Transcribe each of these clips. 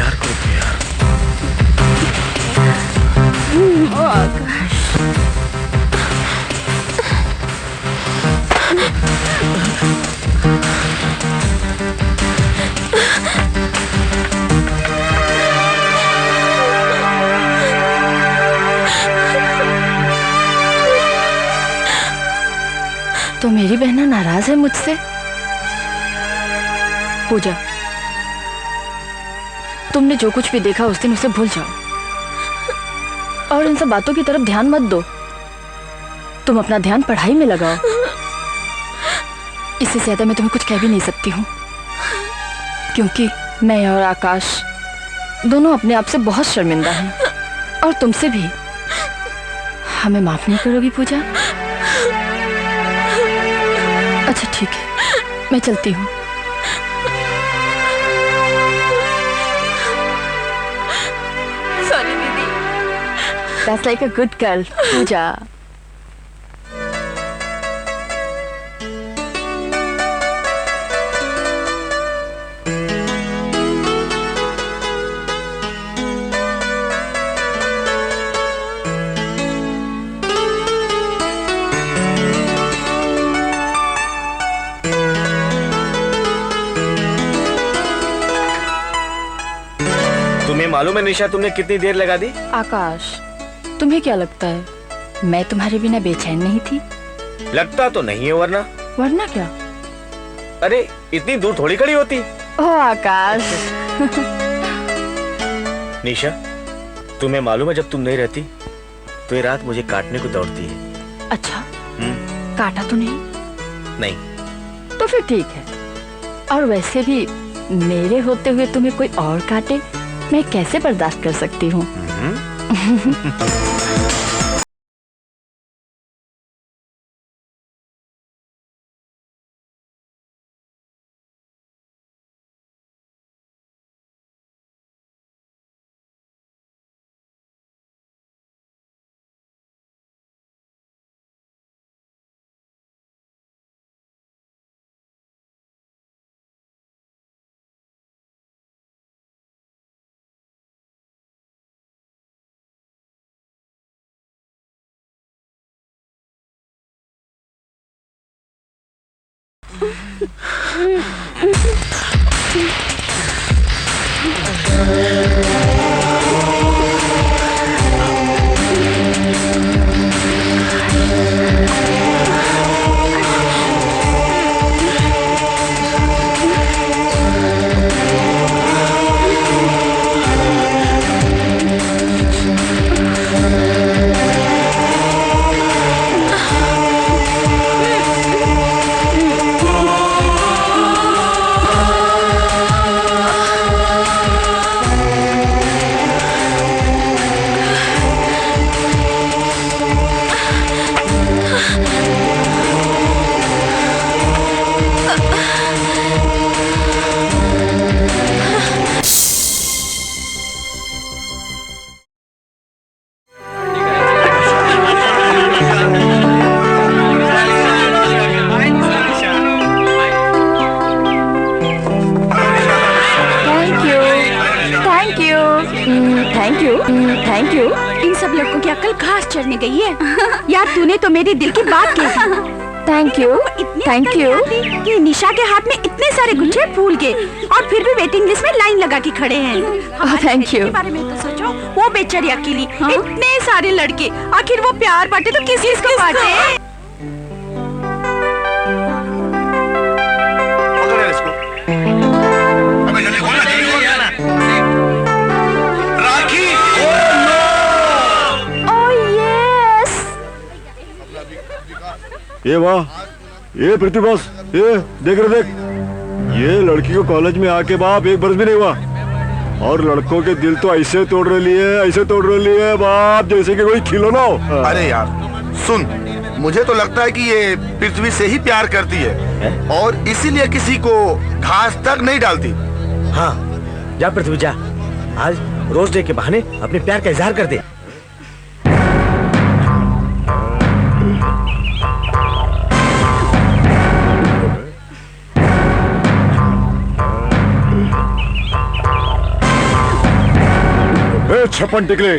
प्यार करो प्यार। ओ आकाश, तो मेरी बहना नाराज है मुझसे? पूजा, तुमने जो कुछ भी देखा उस दिन उसे भूल जाओ और इन सब बातों की तरफ ध्यान मत दो। तुम अपना ध्यान पढ़ाई में लगाओ। इससे ज्यादा मैं तुम्हें कुछ कह भी नहीं सकती हूँ, क्योंकि मैं और आकाश दोनों अपने आप से बहुत शर्मिंदा हैं और तुमसे भी। हमें माफ नहीं करोगी पूजा? अच्छा ठीक है, मैं चलती हूँ। सॉरी दीदी। That's like a good girl, पूजा। तुम्हें मालूम है निशा तुमने कितनी देर लगा दी? आकाश, तुम्हें क्या लगता है मैं तुम्हारे बिना बेचैन नहीं थी? लगता तो नहीं है, वरना? वरना क्या? अरे इतनी दूर थोड़ी खड़ी होती। ओ आकाश। निशा, तुम्हें मालूम है जब तुम नहीं रहती तो ये रात मुझे काटने को दौड़ती है। अच्छा, काटा तो नहीं? नहीं। तो फिर ठीक है। और वैसे भी मेरे होते हुए तुम्हें कोई और काटे, मैं कैसे बर्दाश्त कर सकती हूँ? Thank you. इन सब लड़कों की अक्ल घास चढ़ने गई है। यार तूने तो मेरे दिल की बात कह दी। Thank you, thank you. कि निशा के हाथ में इतने सारे गुच्छे फूल के और फिर भी वेटिंग लिस्ट में लाइन लगा के खड़े हैं। Thank you. बारे में तो सोचो, वो बेचारी अकेली, इतने सारे लड़के, आखिर वो प्यार बांटे तो किस को बांटे? ये वाह, ये पृथ्वी बॉस, ये देख रहे देख, ये लड़की को कॉलेज में आके बाप एक बरस भी नहीं हुआ और लड़कों के दिल तो ऐसे तोड़ रही है, ऐसे तोड़ रही है बाप, जैसे कि कोई खिलौना हो। अरे यार सुन, मुझे तो लगता है कि ये पृथ्वी से ही प्यार करती है और इसीलिए किसी को घास तक नहीं डालती। हाँ, जा पृथ्वी जा, आज रोज डे के बहाने अपने प्यार का इजहार कर दे। ए छप्पन टिकले,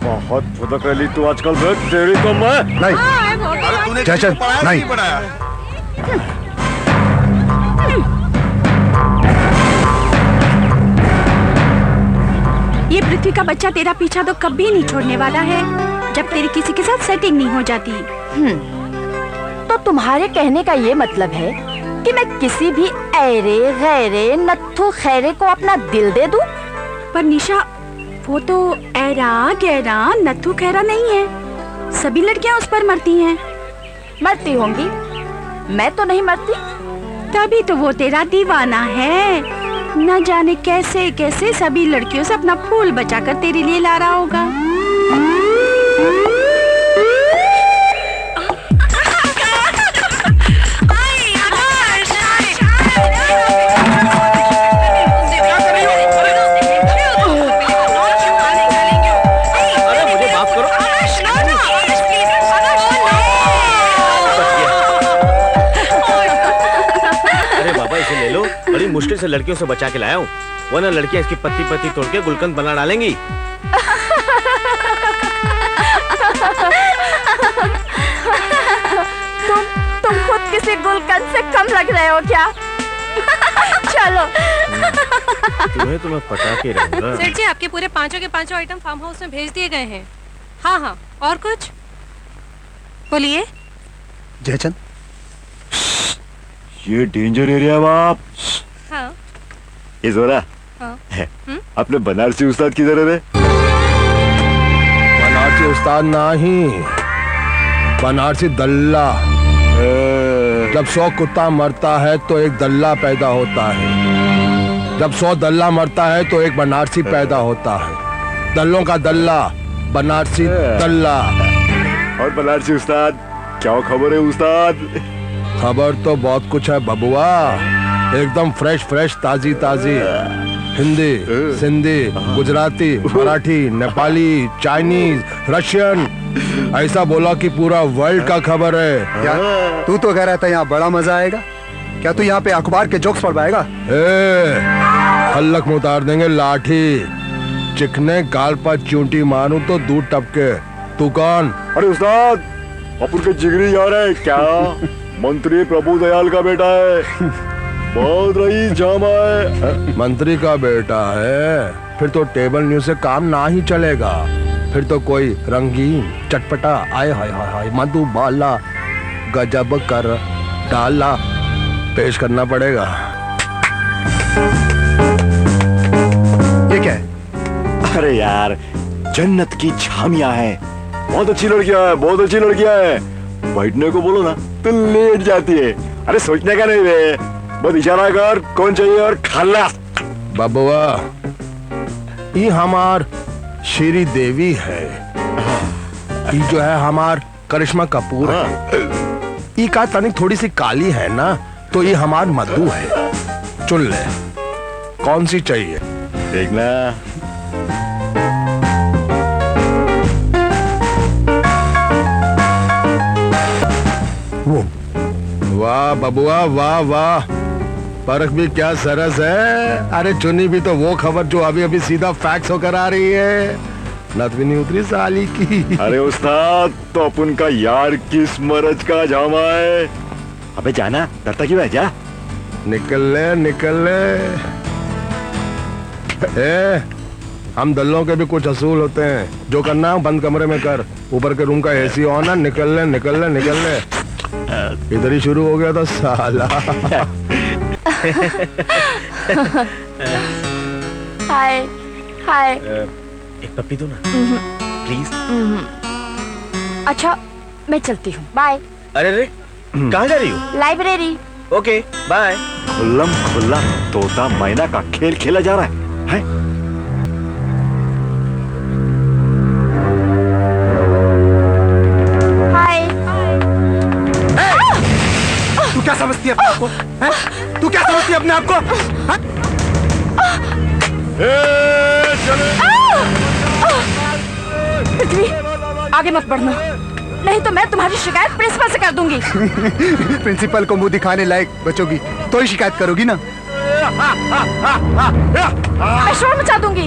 बहुत फुदक रही तू आजकल बे, तेरी तो मैं नहीं अरे तूने जयचंद, किसी को पढ़ाया नहीं। नहीं पढ़ाया? ये पृथ्वी का बच्चा तेरा पीछा तो कभी नहीं छोड़ने वाला है जब तेरी किसी के साथ सेटिंग नहीं हो जाती। तो तुम्हारे कहने का ये मतलब है कि मैं किसी भी ऐरे गैरे नत्थु खैरे को अपना दिल दे दूं? पर निशा, वो तो ऐरा गहरा नथु खैरा नहीं है। सभी लड़कियां उस पर मरती हैं। मरती होंगी, मैं तो नहीं मरती। तभी तो वो तेरा दीवाना है। न जाने कैसे कैसे सभी लड़कियों से अपना फूल बचाकर तेरे लिए ला रहा होगा। अरे मुझे माफ करो। अरे बाबा इसे ले लो, बड़ी मुश्किल से लड़कियों से बचा के लाया हूँ, वरना लड़कियां इसकी पत्ती पत्ती तोड़ के गुलकंद बना डालेंगी। तुम खुद किसी गुलकंद से कम लग रहे हो क्या? चलो। तुम्हें तो मैं पटा के रहूंगा। सर जी, आपके पूरे पांचों के पांचों आइटम फार्म हाउस में भेज दिए गए हैं। हाँ हाँ, और कुछ बोलिए। जयचंद, ये डेंजर एरिया बाप। हाँ ये जोरा हाँ। अपने बनारसी उस्ताद किधर है रे? बनारसी उस्ताद नहीं, बनारसी दल्ला। जब 100 कुत्ता मरता है तो एक दल्ला पैदा होता है, जब 100 दल्ला मरता है तो एक बनारसी पैदा होता है। दल्लों का दल्ला, बनारसी दल्ला। और बनारसी उस्ताद, क्या खबर है उस्ताद? खबर तो बहुत कुछ है बबुआ, एकदम फ्रेश फ्रेश, ताजी ताजी। हिंदी, सिंधी, गुजराती, मराठी, नेपाली, चाइनीज, रशियन, ऐसा बोला कि पूरा वर्ल्ड का खबर है। क्या तू तो कह रहा था यहाँ बड़ा मजा आएगा? क्या तू यहाँ पे अखबार के जोक्स पढ़ पाएगा? हल्लक में उतार देंगे लाठी, चिकने गाल पर चूंटी मारूं तो दूध टपके। तू कौन? अरे उस्ताद, अपन के जिगरी जा रहा है क्या? मंत्री प्रभु दयाल का बेटा है, बहुत रही जामा है। मंत्री का बेटा है, फिर तो टेबल न्यूज से काम ना ही चलेगा। फिर तो कोई रंगीन चटपटा आए हाय हाय हाय मधुबाला गजब कर डाला पेश करना पड़ेगा। ये क्या है? अरे यार, जन्नत की झामियां हैं, बहुत अच्छी लड़कियां हैं, बहुत अच्छी लड़कियां हैं। बैठने को बोलो ना तो लेट जाती है। अरे सोचने का नहीं रे, बस इशारा कर कौन चाहिए और खाला। बबुआ, ये हमार श्री देवी है, ये जो है हमार करिश्मा कपूर है। ये का तनिक थोड़ी सी काली है ना, तो ये हमार मधु है। चुन ले, कौन सी चाहिए? देखना। वाह बबुआ वाह वाह, परख भी क्या सरस है। अरे चुनी भी तो वो खबर जो अभी अभी सीधा फैक्स होकर आ रही है, नत भी नहीं उतरी साली की। अरे उस्ताद, तो अपन का यार किस मरज का जामा है। अबे जाना, डरता क्यों है? जा निकल ले निकल ले। ए, हम दल्लों के भी कुछ असूल होते हैं, जो करना है बंद कमरे में कर। ऊपर के रूम का एसी ऑन है, निकल ले निकल ले निकल ले। इधर ही शुरू हो गया था साला। हाय हाय। एक पप्पी दो ना प्लीज। अच्छा मैं चलती हूँ, बाय। अरे रे, कहाँ जा रही हो? लाइब्रेरी। Okay bye. खुल्लम खुल्ला तोता मैना का खेल खेला जा रहा है? हाय। तू क्या समझती है अपने आप को? तू क्या समझती है अपने आप को? पृथ्वी, आगे मत बढ़ना, नहीं तो मैं तुम्हारी शिकायत प्रिंसिपल से कर दूंगी। प्रिंसिपल को मुंह दिखाने लायक बचोगी तो ही शिकायत करोगी ना। मैं शोर मचा दूंगी।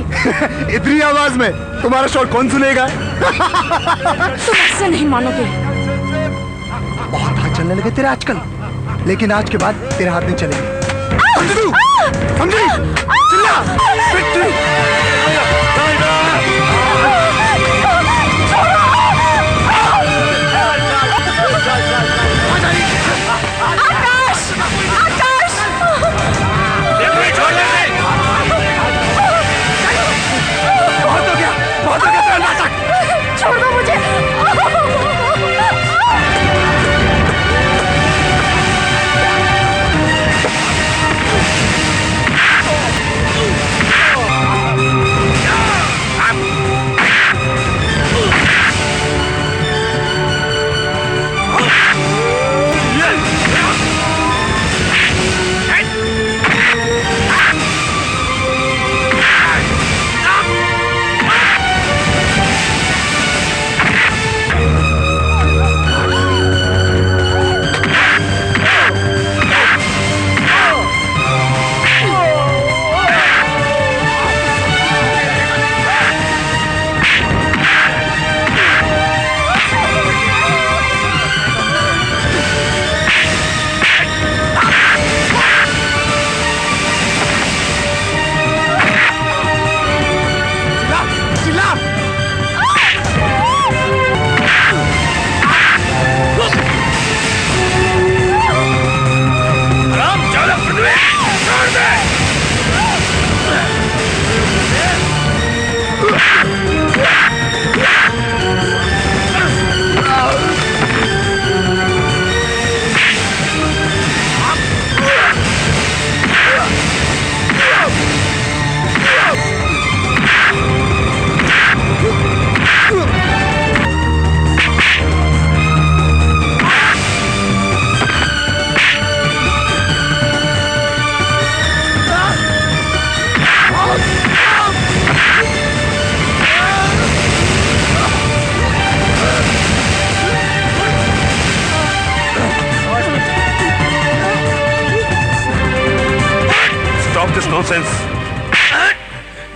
इतनी आवाज में तुम्हारा शोर कौन सुनेगा? तुम ऐसे नहीं मानोगे। बहुत हाथ चलने लगे तेरे आजकल, लेकिन आज के बाद तेरे हाथ नहीं चलेंगे। समझी? चिल्ला! विक्ट्री! छोड़ दो मुझे।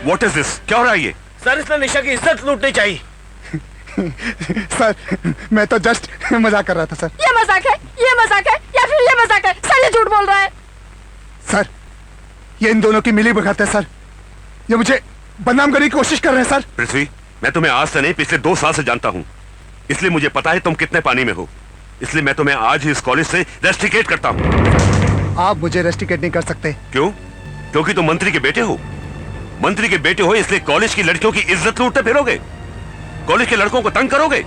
What is this? क्या हो रहा है ये? सर इसने निशा की इज्जत लूटनी चाहिए। सर मैं तो जस्ट मजाक कर रहा था सर। ये मजाक है, ये मजाक है या फिर ये मजाक है? सर ये झूठ बोल रहा है। सर ये इन दोनों की मिली भगत है सर, ये मुझे बदनाम करने की कोशिश कर रहे हैं सर। पृथ्वी, मैं तुम्हें आज से नहीं पिछले 2 साल से जानता हूँ, इसलिए मुझे पता है तुम कितने पानी में हो। इसलिए मैं तुम्हें आज ही इस कॉलेज से रेस्ट्रिकेट करता हूँ। आप मुझे रेस्ट्रिकेट नहीं कर सकते। क्यों? क्योंकि तुम मंत्री के बेटे हो। मंत्री के बेटे हो इसलिए कॉलेज की लड़कियों की इज्जत लूटते फिरोगे, कॉलेज के लड़कों को तंग करोगे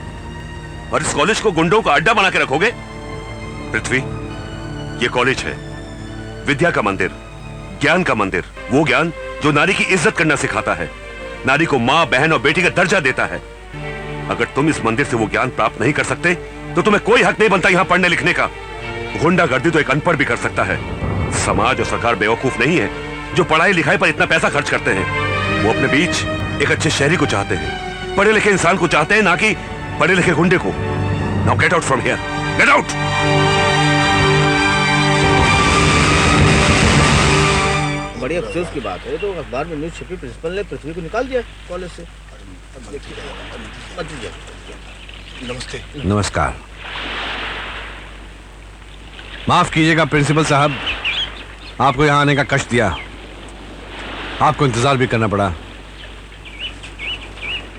और इस कॉलेज को गुंडों का अड्डा बना के रखोगे। पृथ्वी, ये कॉलेज है विद्या का मंदिर, ज्ञान का मंदिर, वो ज्ञान जो नारी की इज्जत करना सिखाता है, नारी को मां, बहन और बेटी का दर्जा देता है। अगर तुम इस मंदिर से वो ज्ञान प्राप्त नहीं कर सकते तो तुम्हें कोई हक नहीं बनता यहां पढ़ने लिखने का। गुंडागर्दी तो एक अनपढ़ भी कर सकता है। समाज और सरकार बेवकूफ नहीं है जो पढ़ाई लिखाई पर इतना पैसा खर्च करते हैं। वो अपने बीच एक अच्छे शहरी को चाहते हैं, पढ़े लिखे इंसान को चाहते हैं, ना कि पढ़े लिखे गुंडे को। Now get out from here, get out. बड़ी अफसोस की बात है, तो अखबार में न्यूज छपी, प्रिंसिपल ने पृथ्वी को निकाल दिया कॉलेज से। नमस्ते। नमस्कार। माफ कीजिएगा प्रिंसिपल साहब, आपको यहाँ आने का कष्ट दिया, आपको इंतजार भी करना पड़ा।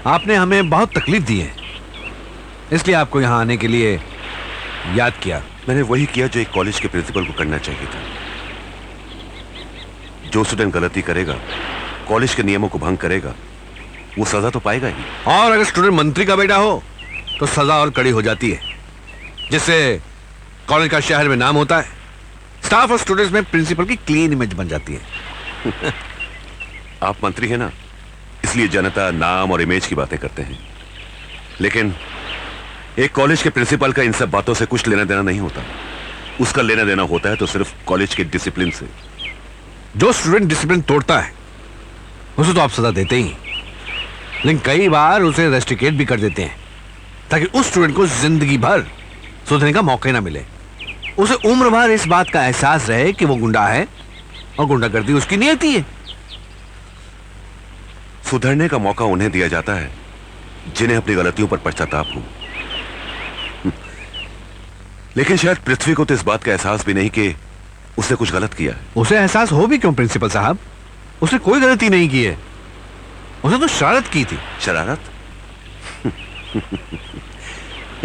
आपने हमें बहुत तकलीफ दी है, इसलिए आपको यहाँ आने के लिए याद किया। मैंने वही किया जो एक कॉलेज के प्रिंसिपल को करना चाहिए था। जो स्टूडेंट गलती करेगा, कॉलेज के नियमों को भंग करेगा, वो सजा तो पाएगा ही। और अगर स्टूडेंट मंत्री का बेटा हो तो सजा और कड़ी हो जाती है, जिससे कॉलेज का शहर में नाम होता है, स्टाफ और स्टूडेंट्स में प्रिंसिपल की क्लीन इमेज बन जाती है। आप मंत्री हैं ना, इसलिए जनता नाम और इमेज की बातें करते हैं, लेकिन एक कॉलेज के प्रिंसिपल का इन सब बातों से कुछ लेना देना नहीं होता। उसका लेना देना होता है तो सिर्फ कॉलेज के डिसिप्लिन से। जो स्टूडेंट डिसिप्लिन तोड़ता है उसे तो आप सजा देते ही, लेकिन कई बार उसे रेस्ट्रिकेट भी कर देते हैं ताकि उस स्टूडेंट को जिंदगी भर सुधरने का मौका ना मिले। उसे उम्र भर इस बात का एहसास रहे कि वो गुंडा है और गुंडागर्दी उसकी नियति है। सुधरने का मौका उन्हें दिया जाता है जिन्हें अपनी गलतियों पर पश्चाताप हो। लेकिन शायद पृथ्वी को तो इस बात का एहसास भी नहीं कि उसने कुछ गलत किया है। उसे एहसास हो भी क्यों प्रिंसिपल साहब? उसने कोई गलती नहीं की है, उसने तो शरारत की थी। शरारत?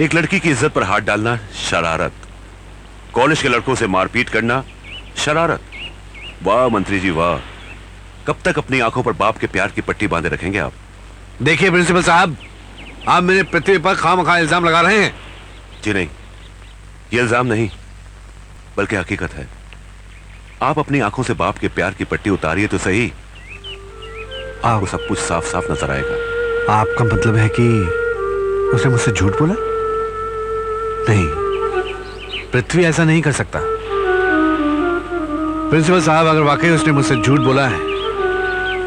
एक लड़की की इज्जत पर हाथ डालना शरारत, कॉलेज के लड़कों से मारपीट करना शरारत। वाह मंत्री जी वाह, कब तक अपनी आंखों पर बाप के प्यार की पट्टी बांधे रखेंगे आप? देखिए प्रिंसिपल साहब, आप मेरे पृथ्वी पर खामखा इल्जाम लगा रहे हैं। जी नहीं, ये इल्जाम नहीं बल्कि हकीकत है। आप अपनी आंखों से बाप के प्यार की पट्टी उतारिए तो सही, आपको सब कुछ साफ साफ नजर आएगा। आपका मतलब है कि उसने मुझसे झूठ बोला? नहीं, पृथ्वी ऐसा नहीं कर सकता। प्रिंसिपल साहब, अगर वाकई उसने मुझसे झूठ बोला है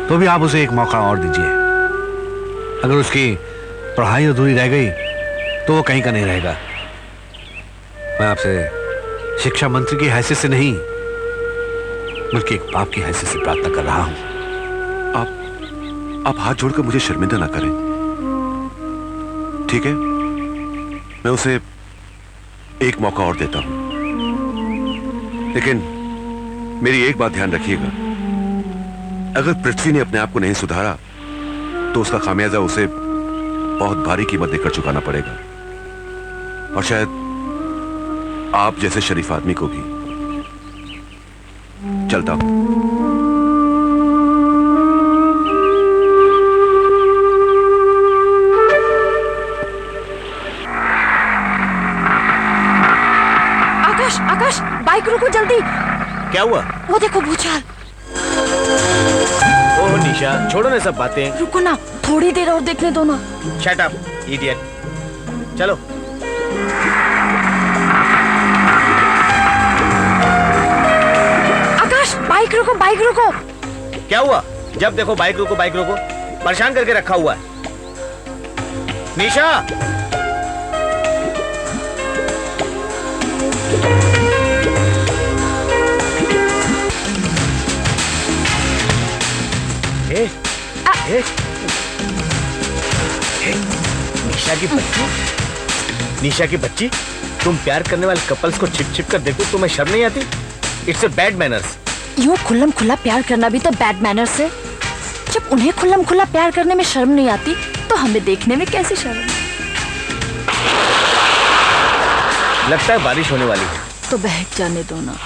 तो भी आप उसे एक मौका और दीजिए। अगर उसकी पढ़ाई अधूरी रह गई तो वो कहीं का नहीं रहेगा। मैं आपसे शिक्षा मंत्री की हैसियत से नहीं बल्कि एक बाप की हैसियत से प्रार्थना कर रहा हूं। आप हाथ जोड़कर मुझे शर्मिंदा ना करें, ठीक है? मैं उसे एक मौका और देता हूं, लेकिन मेरी एक बात ध्यान रखिएगा, अगर पृथ्वी ने अपने आप को नहीं सुधारा तो उसका खामियाजा उसे बहुत भारी कीमत देकर चुकाना पड़ेगा, और शायद आप जैसे शरीफ आदमी को भी। चलता हूं। आकाश, आकाश, बाइक रोको जल्दी। क्या हुआ? वो देखो भूचाल। ओह निशा, छोड़ो ना सब बातें। रुको ना, थोड़ी देर और देखने दो ना। Shut up idiot. चलो। आकाश, बाइक रोको, बाइक रोको। क्या हुआ? जब देखो बाइक रोको बाइक रोको, परेशान करके रखा हुआ है। निशा, निशा की बच्ची, निशा की बच्ची, तुम प्यार करने वाले कपल्स को छिप छिप कर देखो, तुम्हें शर्म नहीं आती? It's a bad manners. यूं खुल्लम खुल्ला प्यार करना भी तो बैड मैनर्स है। जब उन्हें खुल्लम खुल्ला प्यार करने में शर्म नहीं आती तो हमें देखने में कैसी शर्म? लगता है बारिश होने वाली है। तो बहक जाने दो ना।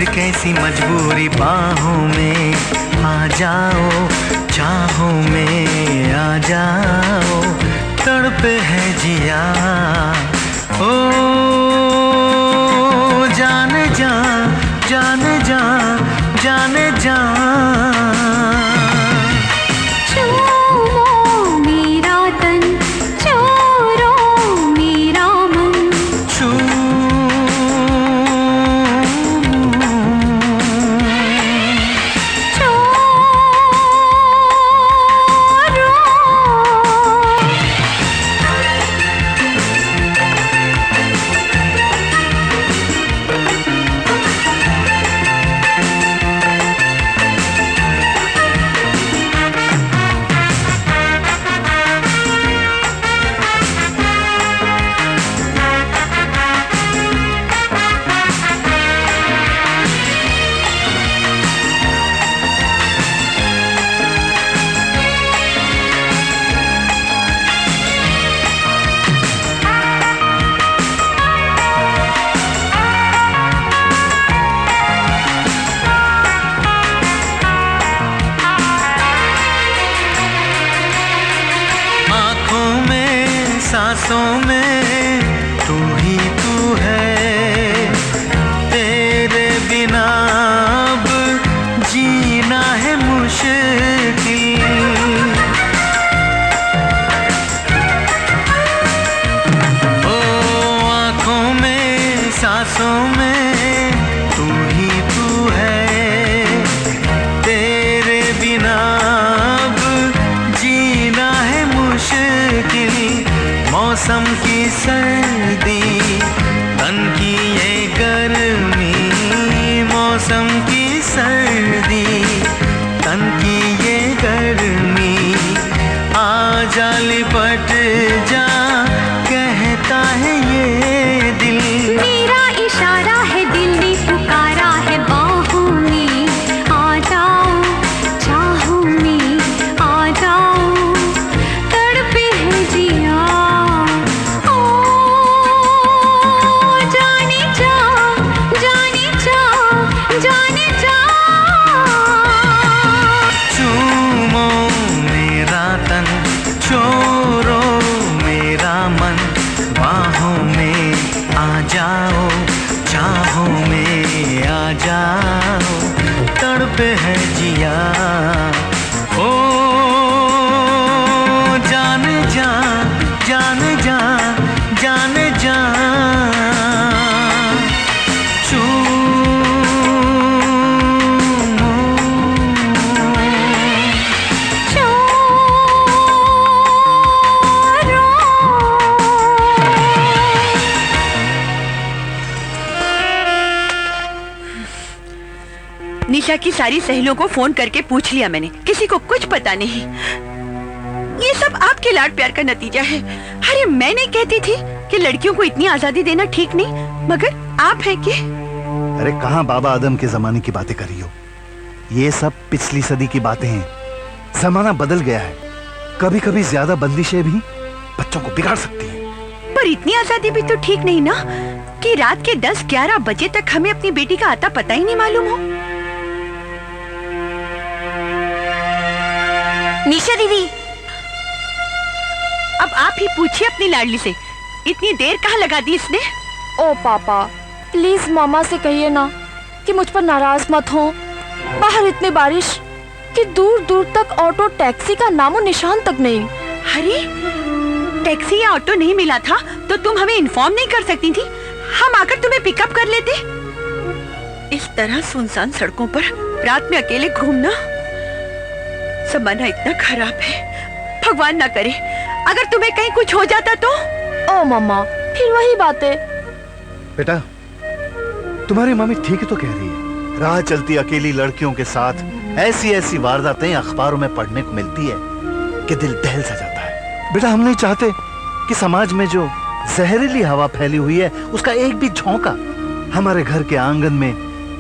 फिर कैसी मजबूरी बाहों में आ जाओ, चाहों में आ जाओ, तड़पे है जिया ओ जाने जा, जाने जा, जाने जा। सांसों में तू ही तू है, तेरे बिना अब जीना है मुश्किल। ओ आँखों में सांसों में तू ही तू है, तेरे बिना अब जीना है मुश्किल। मौसम की सर्दी, तन की ये गर्मी, मौसम की सर्दी, तन की ये गर्मी, आ जा लिपट जा, कहता है ये दिल। मेरा इशारा है, दिल ने पुकारा है बाहों में आ जाओ, चाहों में आ जाओ, तड़पे है जिया जाओ, चाहों में आ जाओ, तड़पे है जिया ओ जाने जा, जाने जा, जाने जा। निशा की सारी सहेलियों को फोन करके पूछ लिया मैंने, किसी को कुछ पता नहीं। ये सब आपके लाड प्यार का नतीजा है। अरे मैं नहीं कहती थी कि लड़कियों को इतनी आजादी देना ठीक नहीं, मगर आप हैं कि? अरे कहाँ बाबा आदम के जमाने की बातें कर रही हो, ये सब पिछली सदी की बातें हैं। जमाना बदल गया है, कभी कभी ज्यादा बंदिशें भी बच्चों को बिगाड़ सकती हैं। पर इतनी आजादी भी तो ठीक नहीं ना कि रात के 10-11 बजे तक हमें अपनी बेटी का आता पता ही नहीं मालूम हो। निशा दीदी, अब आप ही पूछिए अपनी लाडली से, इतनी देर कहाँ लगा दी इसने? ओ पापा, प्लीज मामा से कहिए ना कि मुझ पर नाराज मत हो। बाहर इतनी बारिश कि दूर दूर तक ऑटो टैक्सी का नामो निशान तक नहीं। अरे टैक्सी या ऑटो नहीं मिला था तो तुम हमें इन्फॉर्म नहीं कर सकती थी? हम आकर तुम्हें पिकअप कर लेते। इस तरह सुनसान सड़कों पर रात में अकेले घूमना, जमाना इतना खराब है, भगवान ना करे अगर तुम्हें कहीं कुछ हो जाता तो। ओ मम्मा, फिर वही बातें। बेटा, तुम्हारी मम्मी ठीक ही तो कह रही है। राह चलती अकेली लड़कियों के साथ ऐसी ऐसी वारदातें अखबारों में पढ़ने को मिलती है कि दिल दहल सा जाता है। बेटा, हम नहीं चाहते कि समाज में जो जहरीली हवा फैली हुई है उसका एक भी झोंका हमारे घर के आंगन में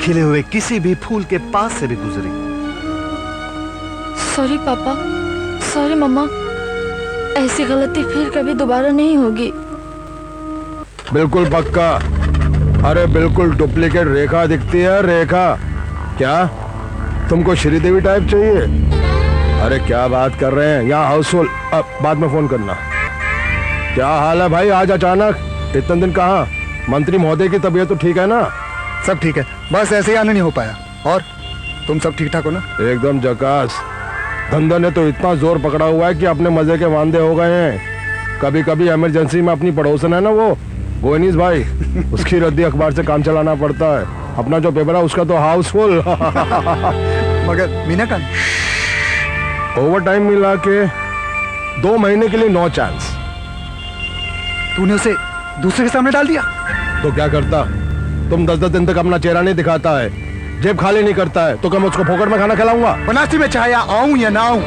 खिले हुए किसी भी फूल के पास से भी गुजरे। सॉरी पापा, सॉरी मम्मा, ऐसी गलती फिर कभी दोबारा नहीं होगी। बिल्कुल पक्का। अरे बिल्कुल डुप्लीकेट रेखा दिखती है, रेखा। क्या तुमको श्रीदेवी टाइप चाहिए? अरे क्या बात कर रहे हैं, यहाँ हाउसफुल। अब बाद में फोन करना। क्या हाल है भाई, आज अचानक? इतने दिन कहाँ? मंत्री महोदय की तबीयत तो ठीक है ना? सब ठीक है, बस ऐसे ही आने नहीं हो पाया। और तुम सब ठीक ठाक हो ना? एकदम झकास। धंधा ने तो इतना जोर पकड़ा हुआ है कि अपने मजे के वांदे हो गए हैं। कभी कभी इमरजेंसी में अपनी पड़ोसन है ना वो गोनीस भाई, उसकी रद्दी अखबार से काम चलाना पड़ता है। अपना जो पेपर है उसका तो हाउसफुल। मगर मीना का ओवर टाइम मिला के 2 महीने के लिए नो चांस। तूने उसे दूसरे के सामने डाल दिया? तो क्या करता? तुम 10-10 दिन तक अपना चेहरा नहीं दिखाता है, जेब खाली नहीं करता है, तो क्या मैं उसको फोकट में खाना खिलाऊंगा? बनारसी में चाहे आऊं या ना आऊं,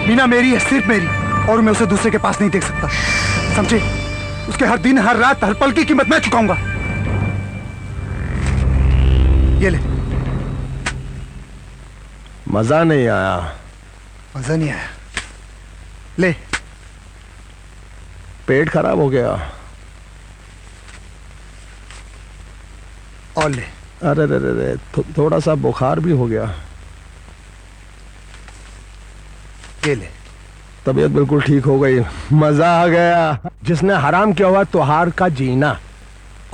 मीना मेरी है, सिर्फ मेरी, और मैं उसे दूसरे के पास नहीं देख सकता, समझे? उसके हर दिन, हर रात, हर पल की कीमत मैं चुकाऊंगा। ये ले। मजा नहीं आया। मजा नहीं आया? ले। पेट खराब हो गया। और ले। अरे रे रे रे, थोड़ा सा बुखार भी हो गया। ये ले। तबीयत बिल्कुल ठीक हो गई, मजा आ गया। जिसने हराम किया हुआ त्योहार का जीना,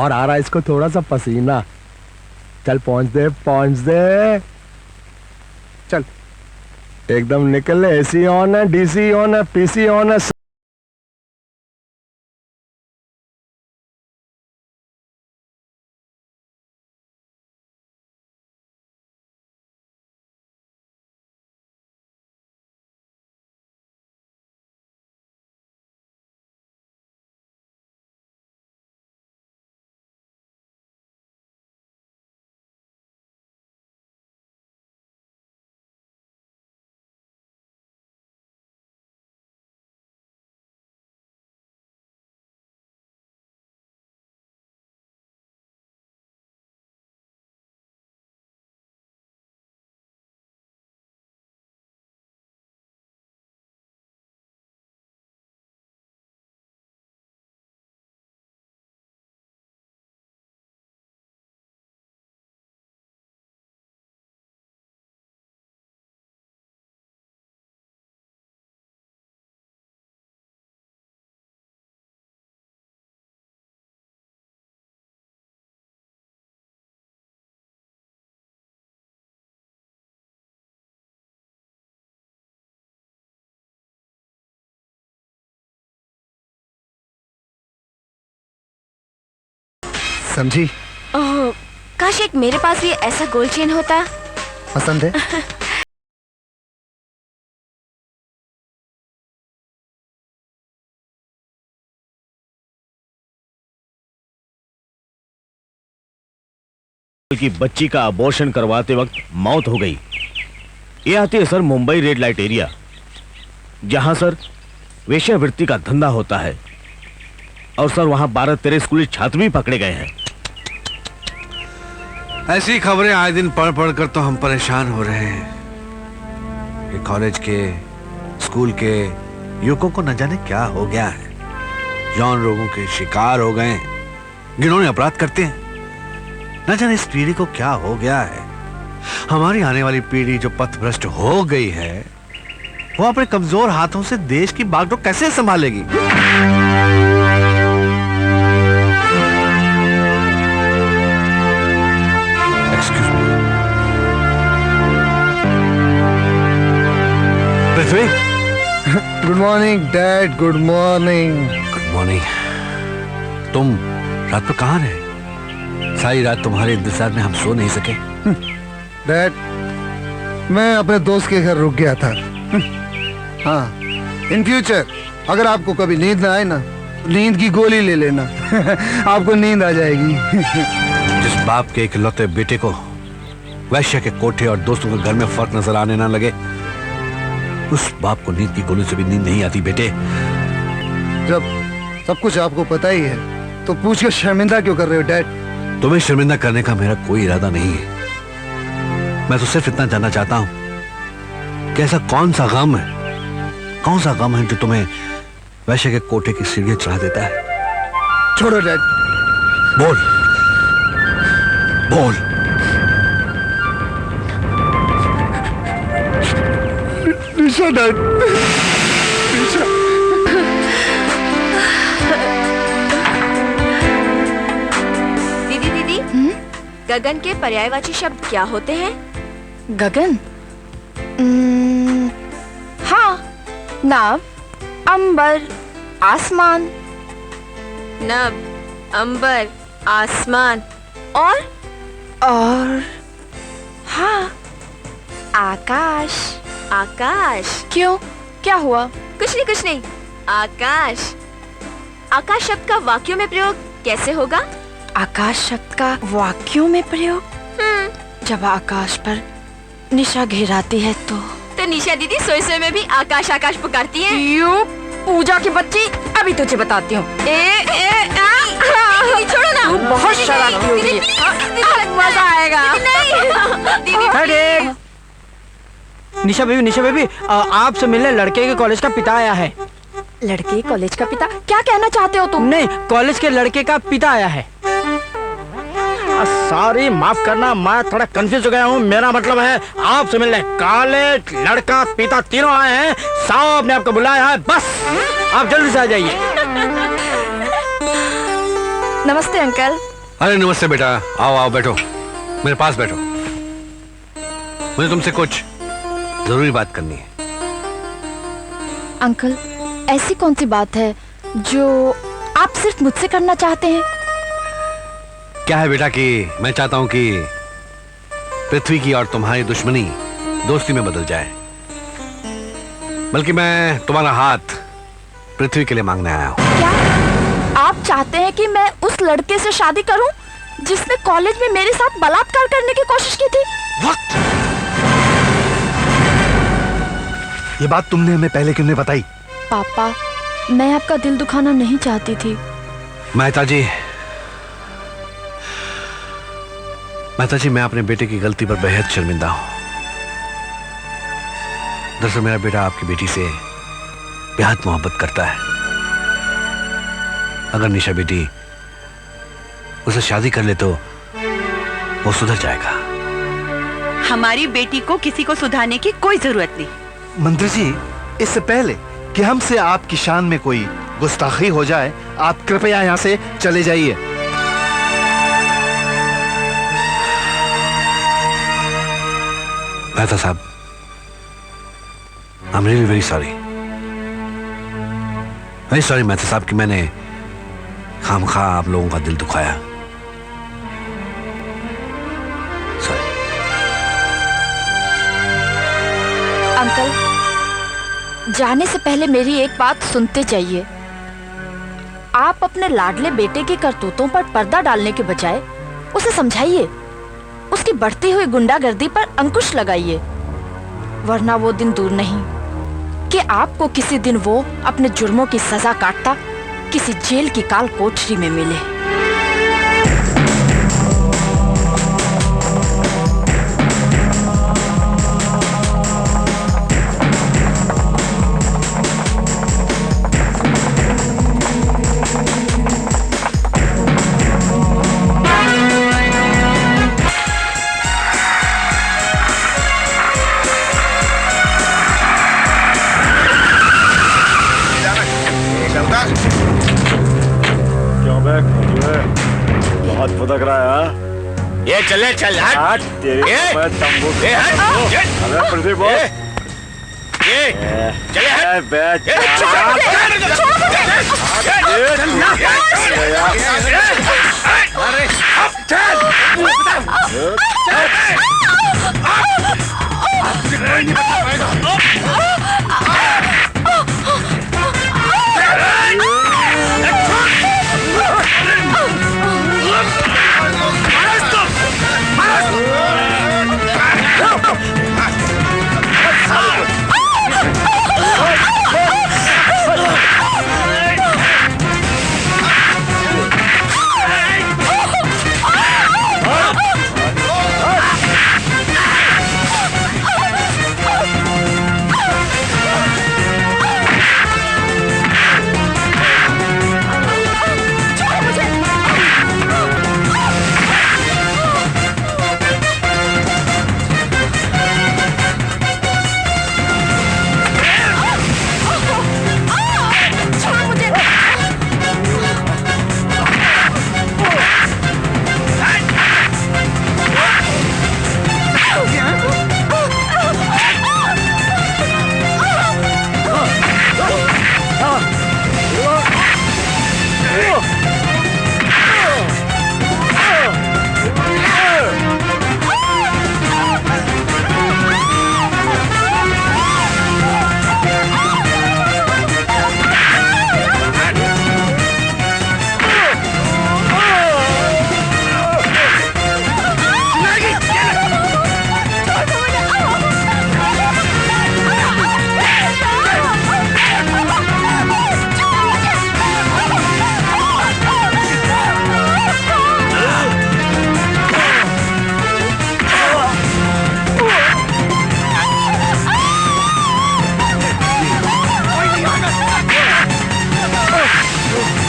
और आ रहा इसको थोड़ा सा पसीना। चल पहुंच दे, पहुंच दे। चल एकदम निकल। एसी ऑन है, डीसी ऑन है, पीसी ऑन है। समझी? ओह, काश एक मेरे पास भी ऐसा गोल्ड चेन होता। पसंद है? की बच्ची का अबॉर्शन करवाते वक्त मौत हो गई। ये आती है sir Mumbai red light area, जहां सर वेश्यावृत्ति का धंधा होता है। और सर वहां 12-13 स्कूली छात्र भी पकड़े गए हैं। ऐसी खबरें आए दिन पढ़ पढ़ कर तो हम परेशान हो रहे हैं। ये कॉलेज के, स्कूल के युवकों को न जाने क्या हो गया है। यौन रोगों के शिकार हो गए, घिनौने अपराध करते हैं। न जाने इस पीढ़ी को क्या हो गया है। हमारी आने वाली पीढ़ी जो पथभ्रष्ट हो गई है, वो अपने कमजोर हाथों से देश की बागडोर कैसे संभालेगी? Prithvi. Good morning dad, good morning. Good morning. तुम रात को कहाँ रहे? सारी रात तुम्हारे इंतजार में हम सो नहीं सके। डैड, मैं अपने दोस्त के घर रुक गया था। हाँ, इन फ्यूचर अगर आपको कभी नींद ना आए ना, नींद की गोली ले लेना। आपको नींद आ जाएगी। जिस बाप के इकलौते बेटे को वैश्य के कोठे और दोस्तों के घर में फर्क नजर आने ना लगे, उस बाप को नींद की गोली से भी नींद नहीं आती बेटे। जब सब कुछ आपको पता ही है तो पूछ के शर्मिंदा क्यों कर रहे हो डैड? तुम्हें शर्मिंदा करने का मेरा कोई इरादा नहीं है। मैं तो सिर्फ इतना जानना चाहता हूं कि ऐसा कौन सा गम है जो तुम्हें वैश्य के कोठे की सीढ़ियां चढ़ा देता है? छोड़ो डैड। बोल। बोल। निशा डैड, निशा। दीदी दीदी, गगन के पर्यायवाची शब्द क्या होते हैं? गगन? हाँ, नाव, अंबर, आसमान। नभ, अंबर, आसमान और हाँ, आकाश। आकाश। क्यों, क्या हुआ? कुछ नहीं। आकाश। आकाश शब्द का वाक्यों में प्रयोग कैसे होगा? आकाश शब्द का वाक्यों में प्रयोग? जब आकाश पर निशा घेराती है तो निशा दीदी सोए में भी आकाश आकाश पुकारती है। यू पूजा की बच्ची, अभी तुझे बताती हूँ। छोड़ो ना, तू बहुत शरारती होगी। अब मजा आएगा। निशा बेबी, आपसे मिलने लड़के के कॉलेज का पिता आया है। लड़के कॉलेज का पिता? क्या कहना चाहते हो तुम? नहीं, कॉलेज के लड़के का पिता आया है। सॉरी, माफ करना, मैं थोड़ा कंफ्यूज हो गया हूँ। मेरा मतलब है आपसे मिलने कॉलेज, लड़का, पिता तीनों आए हैं। साहब ने आपको बुलाया है, बस आप जल्दी से आ जाइए। नमस्ते अंकल। अरे नमस्ते बेटा, आओ बैठो, मेरे पास बैठो। मुझे तुमसे कुछ जरूरी बात करनी है। अंकल, ऐसी कौन सी बात है जो आप सिर्फ मुझसे करना चाहते हैं? क्या है बेटा कि मैं चाहता हूं कि पृथ्वी की और तुम्हारी दुश्मनी दोस्ती में बदल जाए। बल्कि मैं तुम्हारा हाथ पृथ्वी के लिए मांगने आया हूं। क्या आप चाहते हैं कि मैं उस लड़के से शादी करूं जिसने कॉलेज में मेरे साथ बलात्कार करने की कोशिश की थी? ये बात तुमने हमें पहले क्यों नहीं बताई? पापा, मैं आपका दिल दुखाना नहीं चाहती थी। मेहता जी, मैं अपने बेटे की गलती पर बेहद शर्मिंदा हूं। दरअसल मेरा बेटा आपकी बेटी से बेहद मोहब्बत करता है। अगर निशा बेटी उसे शादी कर ले तो वो सुधर जाएगा। हमारी बेटी को किसी को सुधारने की कोई जरूरत नहीं। मंत्री जी, इससे पहले कि हमसे आपकी शान में कोई गुस्ताखी हो जाए, आप कृपया यहाँ से चले जाइए। मेहता साहब, I am really very sorry Mehta साहब कि मैंने खामखा आप लोगों का दिल दुखाया। सॉरी। अंकल, जाने से पहले मेरी एक बात सुनते जाइए। आप अपने लाडले बेटे की करतूतों पर पर्दा डालने के बजाय उसे समझाइए, उसकी बढ़ती हुई गुंडागर्दी पर अंकुश लगाइए, वरना वो दिन दूर नहीं कि आपको किसी दिन वो अपने जुर्मों की सजा काटता किसी जेल की काल कोठरी में मिले। बहुत फुदक रहा है। ये चले चल हट। तेरी तंबू। अबे प्रदीप बोल। ये चले हट। बैठ।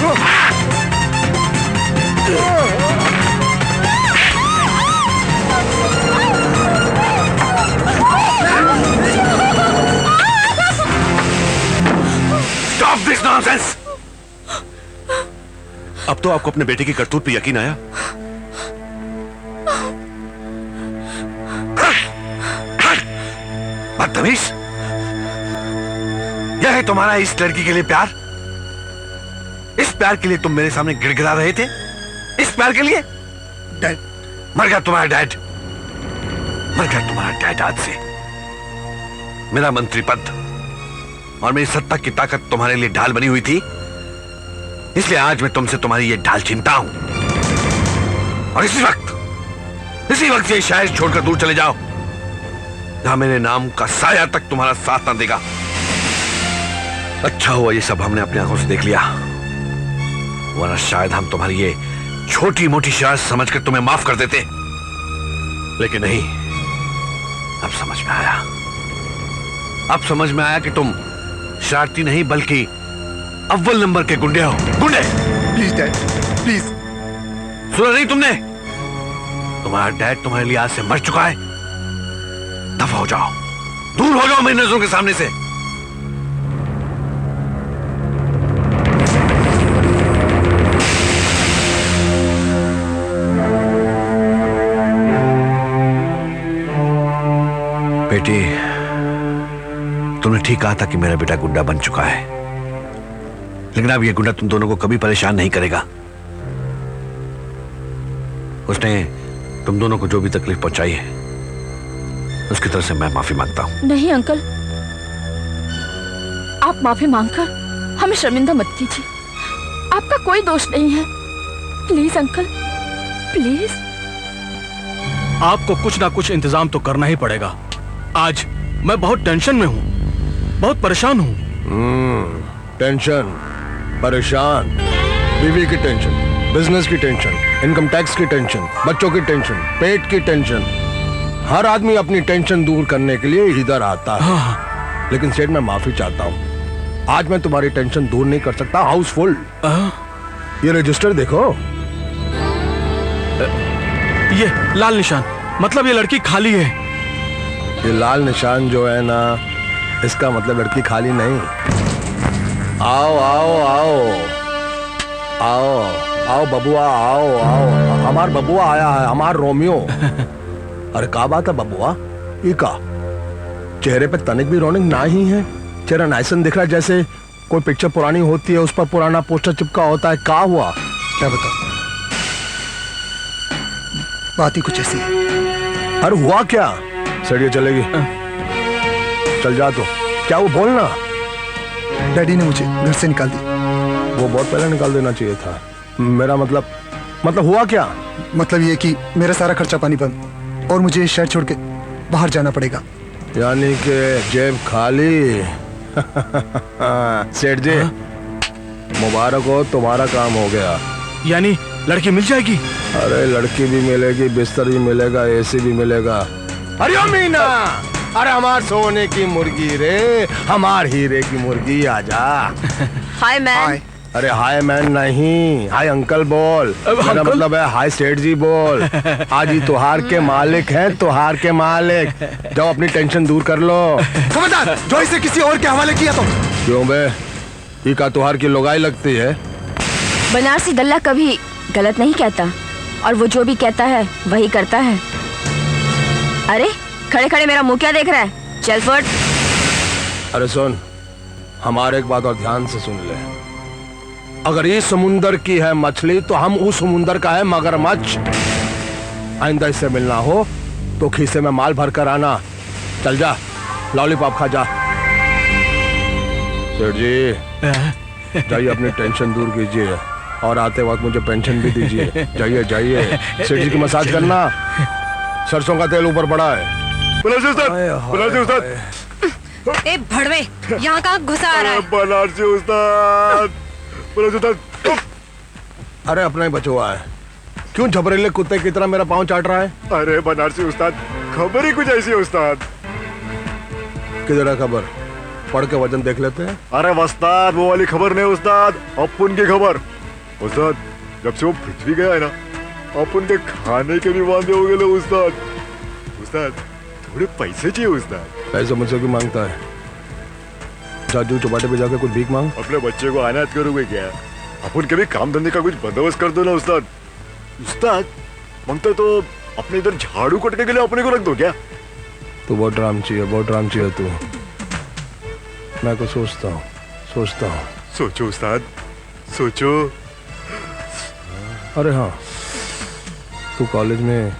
Stop this nonsense! अब तो आपको अपने बेटे की करतूत पे यकीन आया? बदतमीज! यह है तुम्हारा इस लड़की के लिए प्यार? इस प्यार के लिए तुम मेरे सामने गिड़गिड़ा रहे थे? इस प्यार के लिए? डैड, मर गया तुम्हारा डैड। मर गया तुम्हारा डैड आज से। मेरा मंत्री पद और मेरी सत्ता की ताकत तुम्हारे लिए ढाल बनी हुई थी, इसलिए आज मैं तुमसे तुम्हारी ये ढाल छीनता हूं। और इसी वक्त ये शहर छोड़कर दूर चले जाओ, जहां मेरे नाम का साया तक तुम्हारा साथ ना देगा। अच्छा हुआ ये सब हमने अपनी आंखों से देख लिया, वरना शायद हम तुम्हारी ये छोटी मोटी शरारत समझकर तुम्हें माफ कर देते, लेकिन नहीं। अब समझ में आया, अब समझ में आया कि तुम शरारती नहीं बल्कि अव्वल नंबर के गुंडे हो। गुंडे! Please dad, please. सुना नहीं तुमने? तुम्हारा डैड तुम्हारे लिए आज से मर चुका है। दफा हो जाओ, दूर हो जाओ मेरी नजरों के सामने से। बेटी, तुमने ठीक कहा था कि मेरा बेटा गुंडा बन चुका है, लेकिन अब यह गुंडा तुम दोनों को कभी परेशान नहीं करेगा। उसने तुम दोनों को जो भी तकलीफ पहुंचाई है, उसकी तरफ से मैं माफी मांगता हूं। नहीं अंकल, आप माफी मांगकर हमें शर्मिंदा मत कीजिए। आपका कोई दोष नहीं है। Please uncle, please. आपको कुछ ना कुछ इंतजाम तो करना ही पड़ेगा। आज मैं बहुत टेंशन में हूं, बहुत परेशान हूं। टेंशन, परेशान, बीवी की टेंशन, बिजनेस की टेंशन, इनकम टैक्स की टेंशन, बच्चों की टेंशन, पेट की टेंशन। हर आदमी अपनी टेंशन दूर करने के लिए इधर आता है। लेकिन सेठ, मैं माफी चाहता हूँ, आज मैं तुम्हारी टेंशन दूर नहीं कर सकता। हाउसफुल। ये रजिस्टर देखो, ये लाल निशान, मतलब ये लड़की खाली है। ये लाल निशान जो है ना, इसका मतलब लड़की खाली नहीं। आओ आओ आओ आओ आओ बबुआ, आओ आओ, हमार बबुआ आया है, हमार रोमियो। अरे क्या बात है बबुआ, ये का चेहरे पे तनिक भी रौनक ना ही है। चेहरा नाइसन दिख रहा है, जैसे कोई पिक्चर पुरानी होती है, उस पर पुराना पोस्टर चिपका होता है। क्या हुआ? क्या बताओ, बात ही कुछ ऐसी है। अरे हुआ क्या? सड़िए चलेगी, चल जा। तो क्या वो बोलना? डैडी ने मुझे घर से निकाल दी। वो बहुत पहले निकाल देना चाहिए था। मेरा मतलब हुआ क्या? मतलब ये कि मेरा सारा खर्चा पानी बंद और मुझे शहर छोड़ के बाहर जाना पड़ेगा। यानी कि जेब खाली। सेठ जी, मुबारक हो, तुम्हारा काम हो गया। यानी लड़की मिल जाएगी? अरे लड़की भी मिलेगी, बिस्तर भी मिलेगा, एसी भी मिलेगा। अरे ओ मीना, अरे हमार सोने की मुर्गी रे, हमार हीरे की मुर्गी, आजा। हाय मैन। अरे हाय मैन नहीं, हाय अंकल बोल। मेरा मतलब है हाय सेठ जी बोल। आज ही तुहार के मालिक हैं, तुहार के मालिक। जाओ अपनी टेंशन दूर कर लो। खबरदार, जो इसे किसी और के हवाले किया तो। क्यों बे, ये का तुहार की लुगाई लगती है? बनारसी दल्ला कभी गलत नहीं कहता, और वो जो भी कहता है वही करता है। अरे खड़े खड़े मेरा मुंह क्या देख रहा है? चल फट। अरे सुन, हमारे एक बात और ध्यान से सुन ले। अगर ये समुंदर की है मछली, तो हम उस समुंदर का है मगरमच्छ। आइंदा इससे मिलना हो तो खीसे में माल भर कर आना। चल जा, लॉलीपॉप खा जा। सेठ जी, जाइए अपनी टेंशन दूर कीजिए और आते वक्त मुझे पेंशन भी दीजिए। जाइए जाइए, सेठ जी की मसाज करना। सरसों का तेल ऊपर पड़ा है। बनारसी उस्ताद। ए भड़वे, यहाँ कहाँ घुसा आ रहा है? बनारसी उस्ताद, बनारसी उस्ताद। अरे अपना ही बचवा है, क्यों झबरेले कुत्ते की तरह मेरा पाँव चाट रहा है? अरे बनारसी उस्ताद, खबर ही कुछ ऐसी है उस्ताद। किधर है खबर? पढ़ के वजन देख लेते हैं। अरे उस्ताद, वो वाली खबर नहीं उस्ताद, अपुन की खबर। उस्ताद जब से वो पृथ्वी गया है ना अपन के खाने के भी वादे हो गए उस्ताद। उस्ताद थोड़े पैसे चाहिए उस्ताद। पैसे मुझसे क्यों मांगता है? जादू चौपाटे पे जाकर कुछ भीख मांग। अपने बच्चे को अनाथ करोगे क्या? अपन कभी काम धंधे का कुछ बंदोबस्त कर दो ना उस्ताद। उस्ताद मांगते तो अपने इधर झाड़ू कटने के लिए अपने को रख दो क्या? तू बहुत रामची है तू। मैं कुछ सोचता हूँ। सोचो उस्ताद सोचो। अरे हाँ, तू कॉलेज में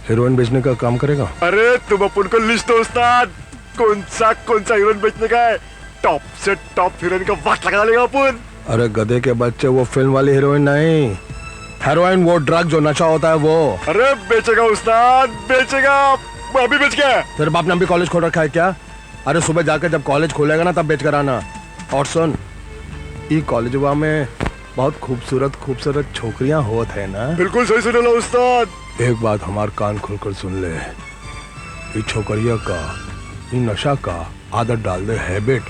हीरोइन बेचने का काम करेगा? अरे तुम अपन को लिस्ट दो उस्ताद, कौन सा हीरोइन बेचने का है। टॉप से टॉप हीरोइन का वक्त लगा लेगा अपन। अरे गधे के बच्चे, वो फिल्म वाली हीरोइन नहीं, हेरोइन, वो ड्रग जो नशा होता है वो। अरे बेचेगा उस्ताद बेचेगा, अभी बेच गया। तेरे बाप ने अभी कॉलेज खोल रखा है क्या? अरे सुबह जाकर जब कॉलेज खोलेगा ना तब बेच कर आना। और सुन, ये कॉलेजवा में बहुत खूबसूरत छोकरियां होत है ना? बिल्कुल सही सुन लो उस्ताद। एक बात हमार कान खोलकर सुन ले, ये छोकरिया का, ये नशा का आदत डाल दे, हैबिट।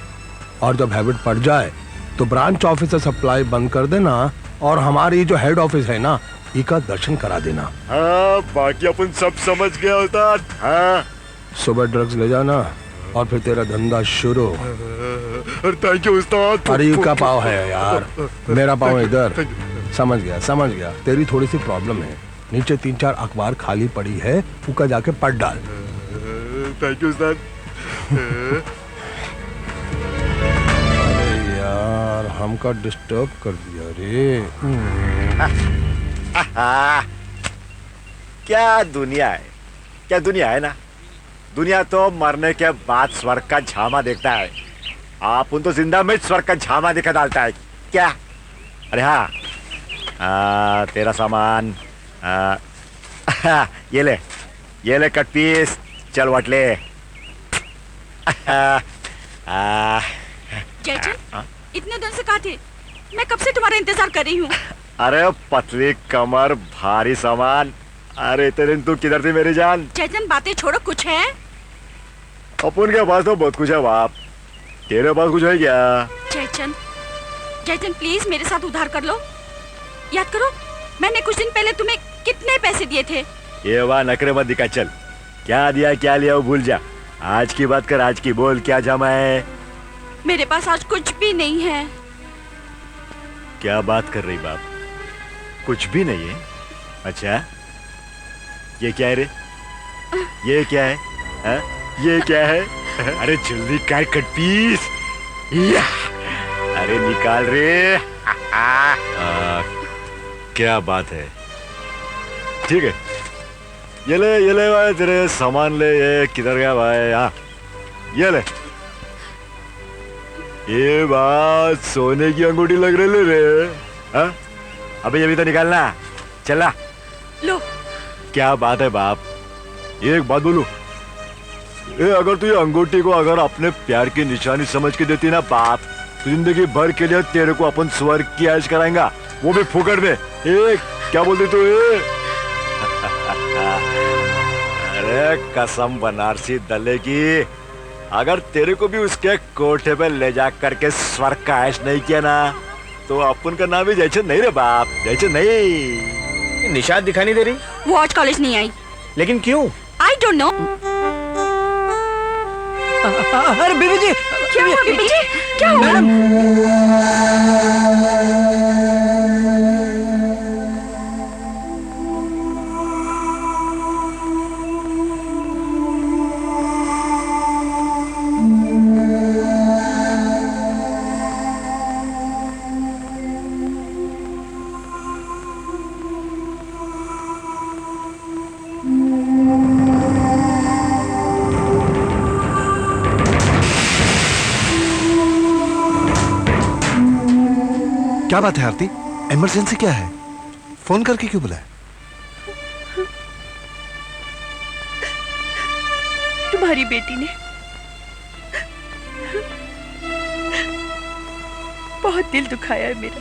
और जब हैबिट पड़ जाए तो ब्रांच ऑफिस से सप्लाई बंद कर देना और हमारी जो हेड ऑफिस है ना, इसका दर्शन करा देना। हाँ, बाकी अपन सब समझ गया उस्ताद। हाँ। सुबह ड्रग्स ले जाना और फिर तेरा धंधा शुरू। थैंक यू उस्ताद। अरे का पाव है यार, मेरा पाव इधर। समझ गया। तेरी थोड़ी सी प्रॉब्लम है, नीचे 3-4 अखबार खाली पड़ी है, उका जाके पढ़ डाल। थैंक यू उस्ताद। अरे यार, हमका डिस्टर्ब कर दिया रे। क्या दुनिया है ना। दुनिया तो मरने के बाद स्वर्ग का झामा देखता है, आप उन तो जिंदा में स्वर्ग का झामा दिखा डालता है क्या? अरे हाँ, तेरा सामान ये ले कट पीस, चल वट ले। जयचंद, इतने दिन से कहाँ थे? मैं कब से तुम्हारा इंतजार कर रही हूँ। अरे पतली कमर भारी सामान। अरे इतने दिन तू किधर थी मेरी जान? जयचंद बातें छोड़ो, कुछ है? अपन के पास तो बहुत कुछ है बाप, तेरे पास कुछ है क्या? जयचंद प्लीज मेरे साथ उधार कर लो। याद करो, मैंने कुछ दिन पहले तुम्हें कितने पैसे दिए थे। ये वाह नखरे मत दिखा, चल क्या दिया क्या लिया वो भूल जा। आज की बात कर, आज की बोल, क्या जमा है? मेरे पास आज कुछ भी नहीं है। क्या बात कर रही बाप, कुछ भी नहीं है? अच्छा ये क्या है रे? ये क्या है? हा? ये क्या है? अरे जल्दी कर कट पीस। अरे निकाल रे। क्या बात है। ठीक है, ये ले भाई, तेरे सामान ले। ये किधर गया भाई? हाँ ये ले। ये बात सोने की अंगूठी लग रही रे। हाँ अबे ये भी तो निकालना। चला लो। क्या बात है बाप, एक बात बोलूं, ये अगर तू ये अंगूठी को अगर अपने प्यार की निशानी समझ के देती ना बाप, तो जिंदगी भर के लिए तेरे को अपन स्वर्ग की ऐश कराएंगा, वो भी फुकट में। क्या बोलती तू? अरे कसम बनारसी दले की, अगर तेरे को भी उसके कोठे पे ले जा करके स्वर्ग का ऐश नहीं किया ना, तो अपन का नाम ही जयचंद नहीं रे बाप, जयचंद नहीं। निशाद दिखाई नहीं दे रही? वो आज कॉलेज नहीं आई। लेकिन क्यों? I don't know. अरे बीबी जी, क्या हुआ बीबी जी? क्या हुआ? क्या बात है आरती, इमरजेंसी क्या है? फोन करके क्यों बुलाया? तुम्हारी बेटी ने बहुत दिल दुखाया है मेरा।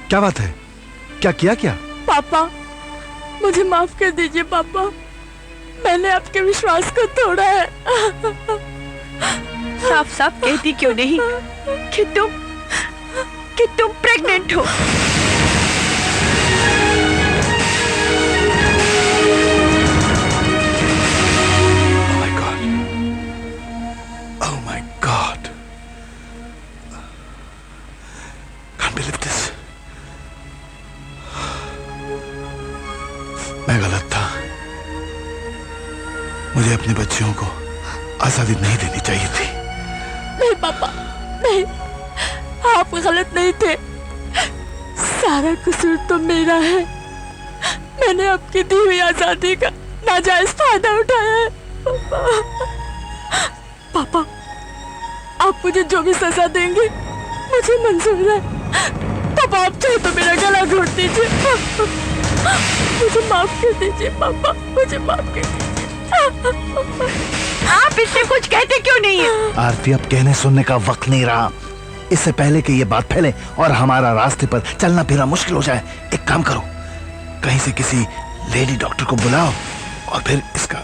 क्या बात है? क्या किया क्या? पापा, मुझे माफ कर दीजिए पापा, मैंने आपके विश्वास को तोड़ा है। साफ साफ कहती क्यों नहीं कि तुम प्रेग्नेंट हो? मैं गलत था। मुझे अपने बच्चियों को आजादी नहीं देनी चाहिए थी। नहीं पापा, नहीं, आप गलत नहीं थे। सारा कसूर तो मेरा है। मैंने आपकी दी हुई आजादी का नाजायज फायदा उठाया है। पापा, आप मुझे जो भी सजा देंगे मुझे मंजूर है। पापा, आप चाहे तो मेरा गला घोट दीजिए। मुझे माफ कर दीजिए पापा, मुझे माफ कर दीजिए। आप इससे कुछ कहते क्यों नहीं है? आरती, अब कहने सुनने का वक्त नहीं रहा। इससे पहले कि ये बात फैले और हमारा रास्ते पर चलना फिरना मुश्किल हो जाए, एक काम करो, कहीं से किसी लेडी डॉक्टर को बुलाओ और फिर इसका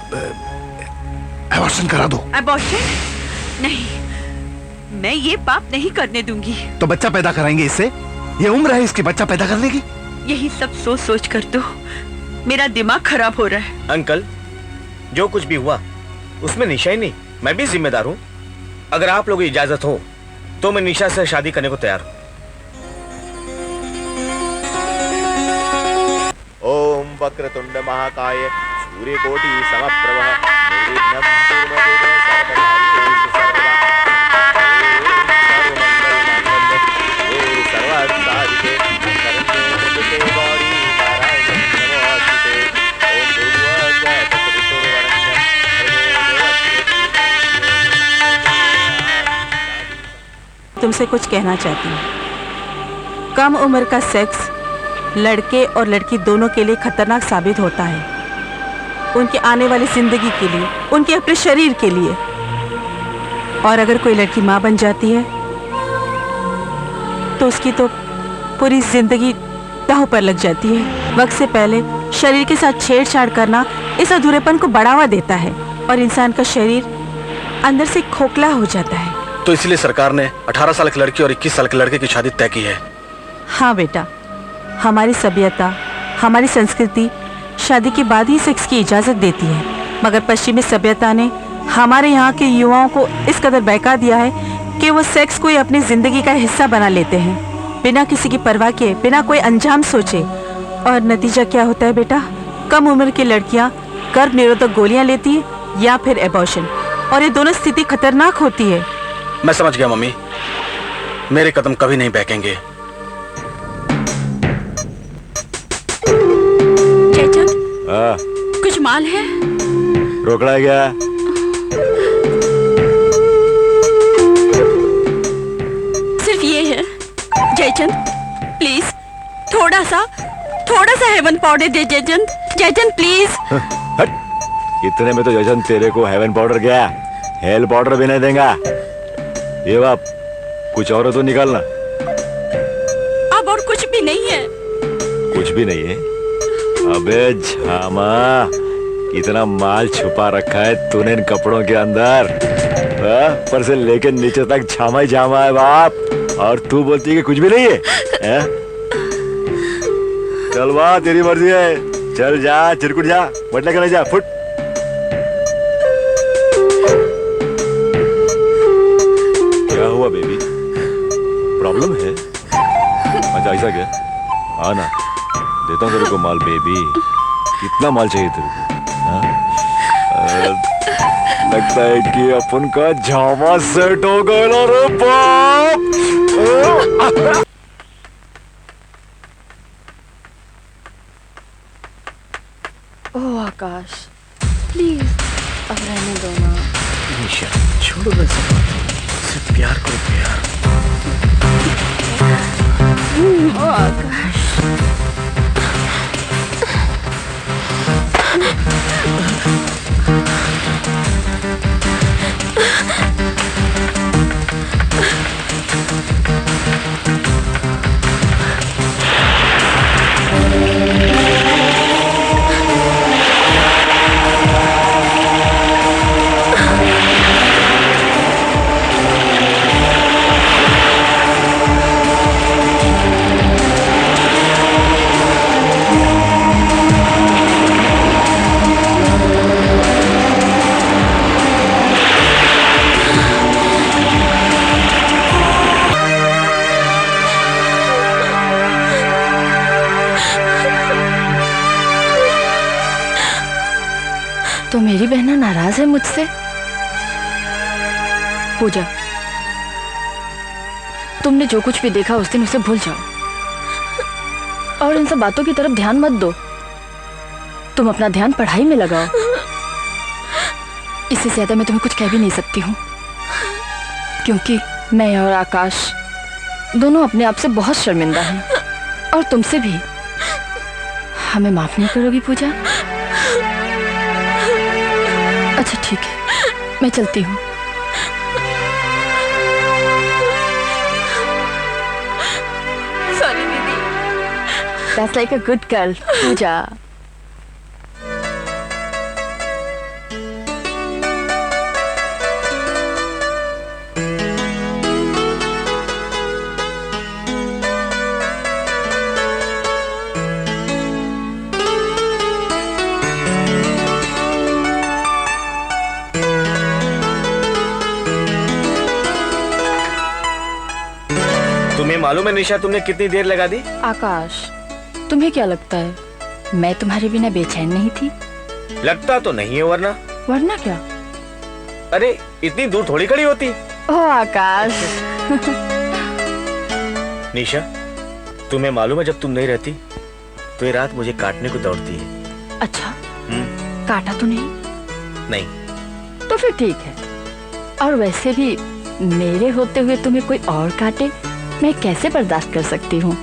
अबॉर्शन करा दो। अबॉर्शन? नहीं, मैं ये पाप नहीं करने दूंगी। तो बच्चा पैदा कराएंगे इससे? ये उम्र है इसकी बच्चा पैदा करने की? यही सब सोच सोच कर तो मेरा दिमाग खराब हो रहा है। अंकल, जो कुछ भी हुआ उसमें निशा ही नहीं, मैं भी जिम्मेदार हूँ। अगर आप लोगों की इजाजत हो तो मैं निशा से शादी करने को तैयार हूँ। ओम वक्रतुंड महाकाय सूर्यकोटि समप्रभ निर्विघ्नं कुरु मे देव सर्वकार्येषु सर्वदा। ओम सर्वमंगलमांगल्ये सर्वार्थसाधिके शरण्ये त्र्यंबके गौरी नारायणी नमोस्तुते। ओम भूर्भुवस्सुवः तत्सवितुर्वरेण्यं भर्गो देवस्य। तुमसे कुछ कहना चाहती हूँ। कम उम्र का सेक्स लड़के और लड़की दोनों के लिए खतरनाक साबित होता है। उनकी आने वाली जिंदगी के लिए, उनके अपने शरीर के लिए। और अगर कोई लड़की माँ बन जाती है तो उसकी तो पूरी जिंदगी दांव पर लग जाती है। वक्त से पहले शरीर के साथ छेड़छाड़ करना इस अधूरेपन को बढ़ावा देता है और इंसान का शरीर अंदर से खोखला हो जाता है। तो इसलिए सरकार ने 18 साल की लड़की और 21 साल के लड़के की शादी तय की है। हाँ बेटा, हमारी सभ्यता, हमारी संस्कृति शादी के बाद ही सेक्स की इजाजत देती है, मगर पश्चिमी सभ्यता ने हमारे यहाँ के युवाओं को इस कदर बहका दिया है कि वो सेक्स को ही अपनी जिंदगी का हिस्सा बना लेते हैं, बिना किसी की परवाह किए, बिना कोई अंजाम सोचे। और नतीजा क्या होता है बेटा? कम उम्र की लड़कियाँ गर्भ निरोधक गोलियाँ लेती है या फिर एबॉर्शन, और ये दोनों स्थिति खतरनाक होती है। मैं समझ गया मम्मी, मेरे कदम कभी नहीं बहकेंगे। कुछ माल है? रोकड़ा है क्या? सिर्फ ये है। जयचंद, प्लीज थोड़ा सा हेवन पाउडर दे जयचंद। जयचंद प्लीज। हट, इतने में तो जयचंद तेरे को हेवन पाउडर क्या, हेल पाउडर भी नहीं देगा। ये बाप, कुछ और तो निकालना। अब और कुछ भी नहीं है। कुछ भी नहीं है? अबे झामा, इतना माल छुपा रखा है तूने इन कपड़ों के अंदर। ऊपर से लेके नीचे तक झामा ही झामा है बाप, और तू बोलती है कि कुछ भी नहीं है? चल वाह, तेरी मर्जी है, चल जा, चिरकुट जा, बटला करने जा, फुट। क्या हुआ बेबी, प्रॉब्लम है? अच्छा ऐसा क्या? आना, देता हूँ तेरे को माल बेबी। कितना माल चाहिए तेरे को? लगता है कि अपन का झामा सेट हो गया ना रे बाप। ओह आकाश, प्लीज अब रहने दो ना। निशा, छोड़ो ना सब बातें, सिर्फ प्यार करो, प्यार। ओह आकाश, तो मेरी बहना नाराज है मुझसे? पूजा, तुमने जो कुछ भी देखा उस दिन उसे भूल जाओ और इन सब बातों की तरफ ध्यान मत दो। तुम अपना ध्यान पढ़ाई में लगाओ। इससे ज्यादा मैं तुम्हें कुछ कह भी नहीं सकती हूँ, क्योंकि मैं और आकाश दोनों अपने आप से बहुत शर्मिंदा हैं और तुमसे भी। हमें माफ नहीं करोगी पूजा? अच्छा ठीक है, मैं चलती हूँ। सॉरी दीदी। That's like a good girl, पूजा। तुम्हें मालूम है निशा, तुमने कितनी देर लगा दी? आकाश, तुम्हें क्या लगता है मैं तुम्हारे बिना बेचैन नहीं थी? लगता तो नहीं है, वरना? वरना क्या? अरे इतनी दूर थोड़ी खड़ी होती। ओह आकाश। निशा, तुम्हें मालूम है जब तुम नहीं रहती तो ये रात मुझे काटने को दौड़ती है। अच्छा, काटा तो नहीं? नहीं। तो फिर ठीक है। और वैसे भी मेरे होते हुए तुम्हें कोई और काटे, मैं कैसे बर्दाश्त कर सकती हूँ?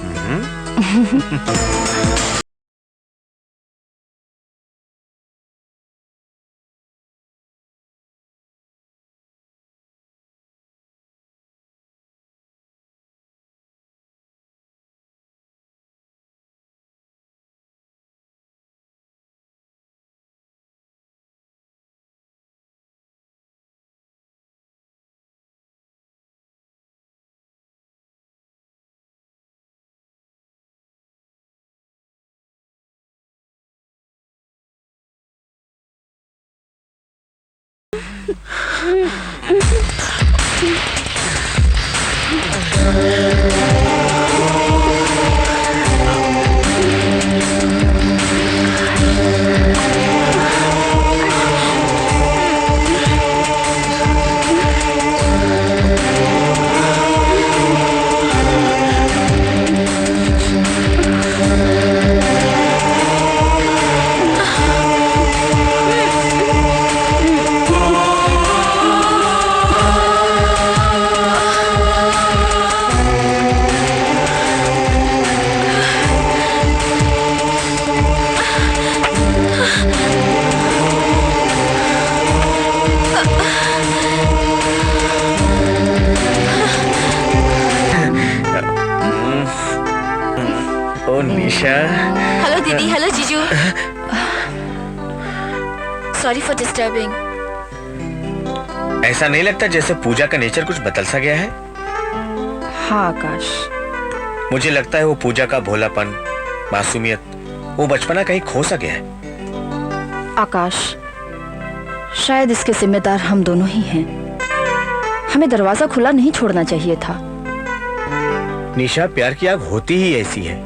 निशा। हेलो दीदी। हेलो जीजू। Sorry for disturbing. ऐसा नहीं लगता जैसे पूजा का नेचर कुछ बदल सा गया है? हाँ आकाश, मुझे लगता है वो पूजा का भोलापन, मासूमियत, वो बचपना कहीं खो सा गया है। आकाश, शायद इसके जिम्मेदार हम दोनों ही हैं। हमें दरवाजा खुला नहीं छोड़ना चाहिए था। निशा, प्यार की आग होती ही ऐसी है।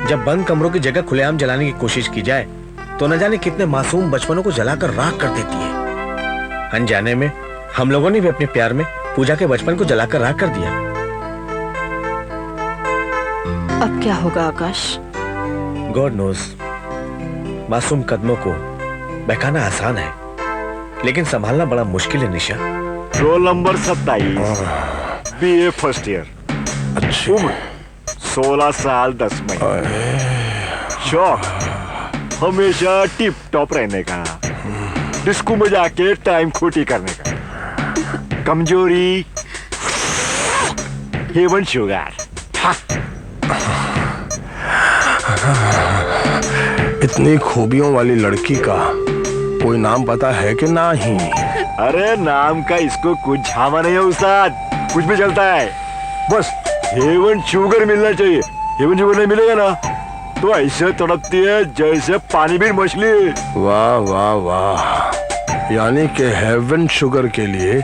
जब बंद कमरों की जगह खुलेआम जलाने की कोशिश की जाए तो न जाने कितने मासूम बचपनों को जलाकर राख कर देती है। अनजाने में हम लोगों ने भी अपने प्यार में पूजा के बचपन को जलाकर राख कर दिया। अब क्या होगा आकाश? God knows. मासूम कदमों को बहकाना आसान है, लेकिन संभालना बड़ा मुश्किल है Nisha. Roll number 27, BA first year. उम्र 16 साल 10 महीने। शौक हमेशा टिप टॉप रहने का, डिस्को में जाके टाइम खोटी करने का। कमजोरी हेवन शुगर। इतनी खूबियों वाली लड़की का कोई नाम पता है कि नहीं? अरे नाम का इसको कुछ झामा नहीं है उस्ताद, कुछ भी चलता है, बस हेवन शुगर मिलना चाहिए। हेवन शुगर नहीं मिलेगा ना तो ऐसे तड़पती है जैसे पानी भी मछली। वाह वाह वाह, यानी कि हेवन शुगर के लिए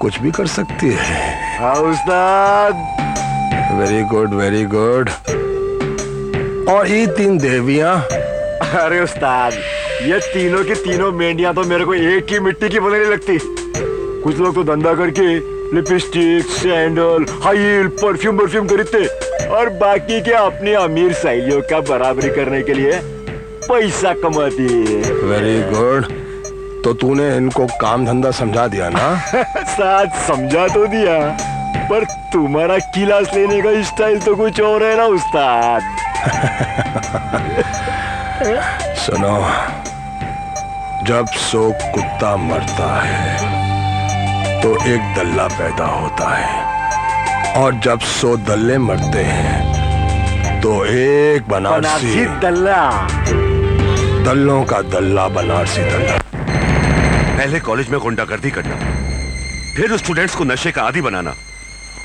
कुछ भी कर सकती है। हाँ उस्ताद। Very good very good. और ये 3 देवियां? अरे उस्ताद, ये तीनों की तीनों मेंढियां तो मेरे को एक ही मिट्टी की बनने लगती। कुछ लोग तो धंधा करके lipstick, sandal, high heel, perfume खरीदते और बाकी के अपनी अमीर सहेलियों का बराबरी करने के लिए पैसा कमाती है। Very good. तो तूने इनको काम धंधा समझा दिया ना? साथ समझा तो दिया, पर तुम्हारा क्लास लेने का स्टाइल तो कुछ और है ना उस्ताद। सुनो, जब सो कुत्ता मरता है तो एक दल्ला पैदा होता है, और जब सो दल्ले मरते हैं तो एक बनारसी दल्ला, दल्लों का दल्ला बनारसी दल्ला। पहले कॉलेज में गुंडागर्दी करना, फिर स्टूडेंट्स को नशे का आदी बनाना,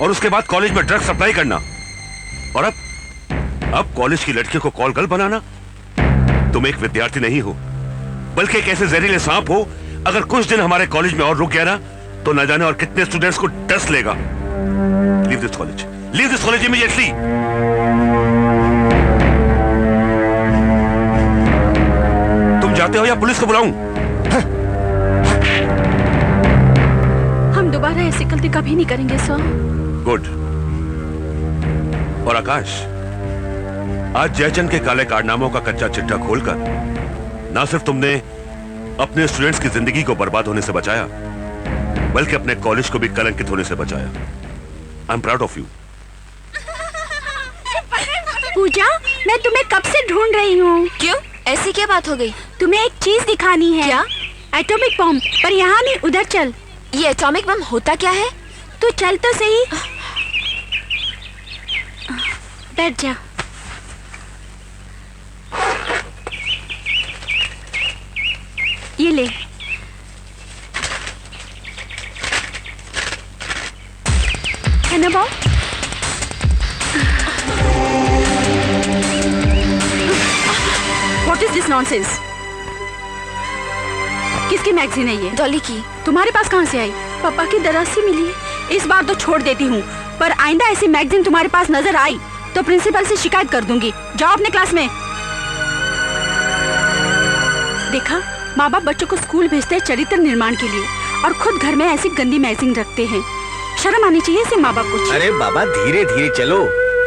और उसके बाद कॉलेज में ड्रग सप्लाई करना, और अब कॉलेज की लड़कियों को कॉल गर्ल बनाना। तुम एक विद्यार्थी नहीं हो, बल्कि एक ऐसे जहरीले सांप हो। अगर कुछ दिन हमारे कॉलेज में और रुक गया ना, तो न जाने और कितने स्टूडेंट्स को डस लेगा। Leave this college immediately. तुम जाते हो या पुलिस को बुलाऊं? हम दोबारा ऐसी गलती कभी नहीं करेंगे सर। गुड। और आकाश, आज जयचंद के काले कारनामों का कच्चा चिट्ठा खोलकर ना सिर्फ तुमने अपने स्टूडेंट्स की जिंदगी को बर्बाद होने से बचाया, बल्कि अपने कॉलेज को भी कलंकित होने से बचाया। I am proud of you. Pooja, मैं तुम्हें कब से ढूंढ रही हूँ। क्यों? ऐसी क्या बात हो गई? तुम्हें एक चीज दिखानी है। क्या? Atomic bomb. पर यहाँ नहीं, उधर चल। ये एटॉमिक बम होता क्या है? तू चल तो सही। बैठ जा। ये ले। है ना Bob? What is this nonsense? किसकी मैगजीन है ये? डॉली की। तुम्हारे पास कहाँ से आई? पापा की दराज से मिली है। इस बार तो छोड़ देती हूँ, पर आइंदा ऐसी मैगजीन तुम्हारे पास नजर आई तो प्रिंसिपल से शिकायत कर दूंगी। जाओ अपने क्लास में। देखा, माँ बाप बच्चों को स्कूल भेजते हैं चरित्र निर्माण के लिए, और खुद घर में ऐसी गंदी मैगजीन रखते हैं। शर्म आनी चाहिए इसे माँ बाप को। अरे बाबा, धीरे धीरे चलो।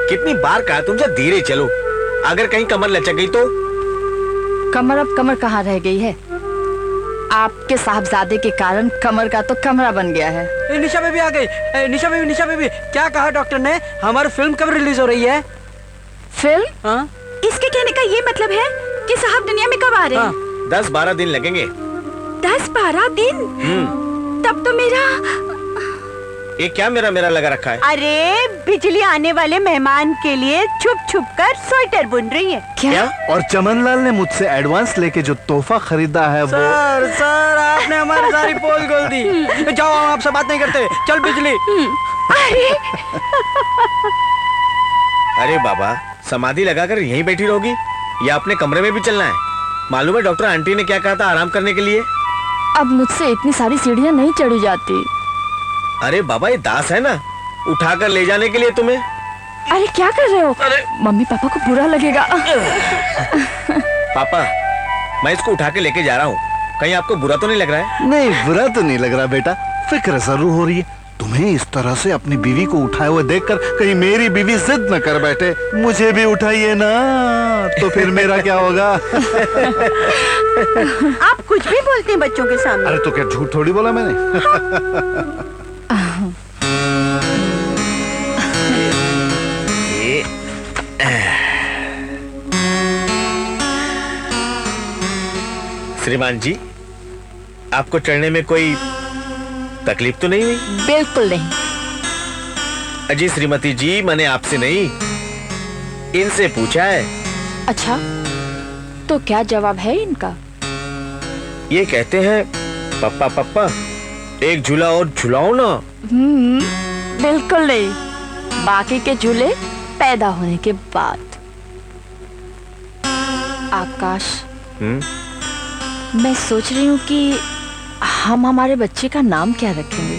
कितनी बार कहा तुमसे धीरे चलो। अगर कहीं कमर लचक गई तो? कमर अब कमर कहाँ रह गई है? आपके साहबजादे के कारण कमर का तो कमरा बन गया है। निशा बेबी आ गई। निशा बेबी, क्या कहा डॉक्टर ने? हमारी फिल्म कब रिलीज हो रही है? फिल्म? हाँ? इसके कहने का ये मतलब है कि साहब दुनिया में कब आ रहे हैं? 10-12 दिन लगेंगे। 10-12 दिन? तब तो मेरा ये क्या मेरा लगा रखा है? अरे, बिजली आने वाले मेहमान के लिए छुप छुप कर स्वेटर बुन रही है। क्या? और चमनलाल ने मुझसे एडवांस लेके जो तोहफा खरीदा है वो। सर आपने हमारी सारी पोल खोल दी। जाओ, हम आपसे बात नहीं करते। चल बिजली। अरे बाबा, समाधि लगाकर यहीं बैठी रहोगी या अपने कमरे में भी चलना है? मालूम है डॉक्टर आंटी ने क्या कहा था आराम करने के लिए? अब मुझसे इतनी सारी सीढ़ियाँ नहीं चढ़ी जाती। अरे बाबा, ये दास है ना, उठाकर ले जाने के लिए तुम्हें। अरे क्या कर रहे हो? मम्मी पापा को बुरा लगेगा। पापा, मैं इसको उठा के लेके जा रहा हूँ, कहीं आपको बुरा तो नहीं लग रहा है? नहीं, बुरा तो नहीं लग रहा बेटा, फिक्र जरूर हो रही है। तुम्हें इस तरह से अपनी बीवी को उठाए हुए देखकर कहीं मेरी बीवी जिद न कर बैठे, मुझे भी उठाइए ना, तो फिर मेरा क्या होगा? आप कुछ भी बोलते हैं बच्चों के सामने। अरे तो क्या झूठ थोड़ी बोला मैंने। श्रीमान जी, आपको चढ़ने में कोई तकलीफ तो नहीं हुई? बिल्कुल नहीं। अजी श्रीमती जी, मैंने आपसे नहीं, इनसे पूछा है। अच्छा, तो क्या जवाब है इनका? ये कहते हैं पप्पा पप्पा एक झूला और झुलाओ ना। बिल्कुल नहीं, बाकी के झूले पैदा होने के बाद। आकाश, मैं सोच रही हूँ कि हम हमारे बच्चे का नाम क्या रखेंगे?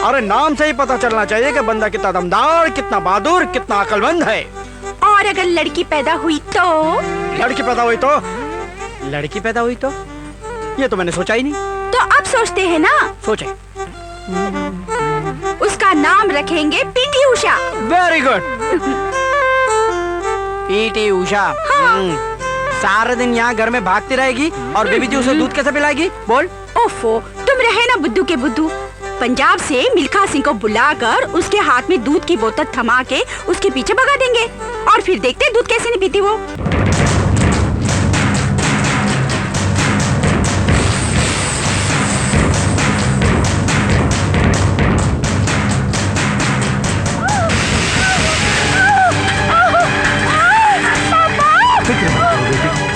अरे नाम से ही पता चलना चाहिए कि बंदा कितना दमदार, कितना बहादुर, कितना अक्लमंद है। और अगर लड़की पैदा हुई तो? लड़की पैदा हुई तो लड़की पैदा हुई तो? ये तो मैंने सोचा ही नहीं। तो अब सोचते हैं ना। सोचे। उसका नाम रखेंगे PT Usha. Very good. PT Usha. सारा दिन यहाँ घर में भागती रहेगी और बेबी जी उसे दूध कैसे पिलाएगी? बोल। ओफो, तुम रहे ना बुद्धू के बुद्धू। पंजाब से मिल्खा सिंह को बुलाकर उसके हाथ में दूध की बोतल थमा के उसके पीछे भगा देंगे और फिर देखते दूध कैसे नहीं पीती वो।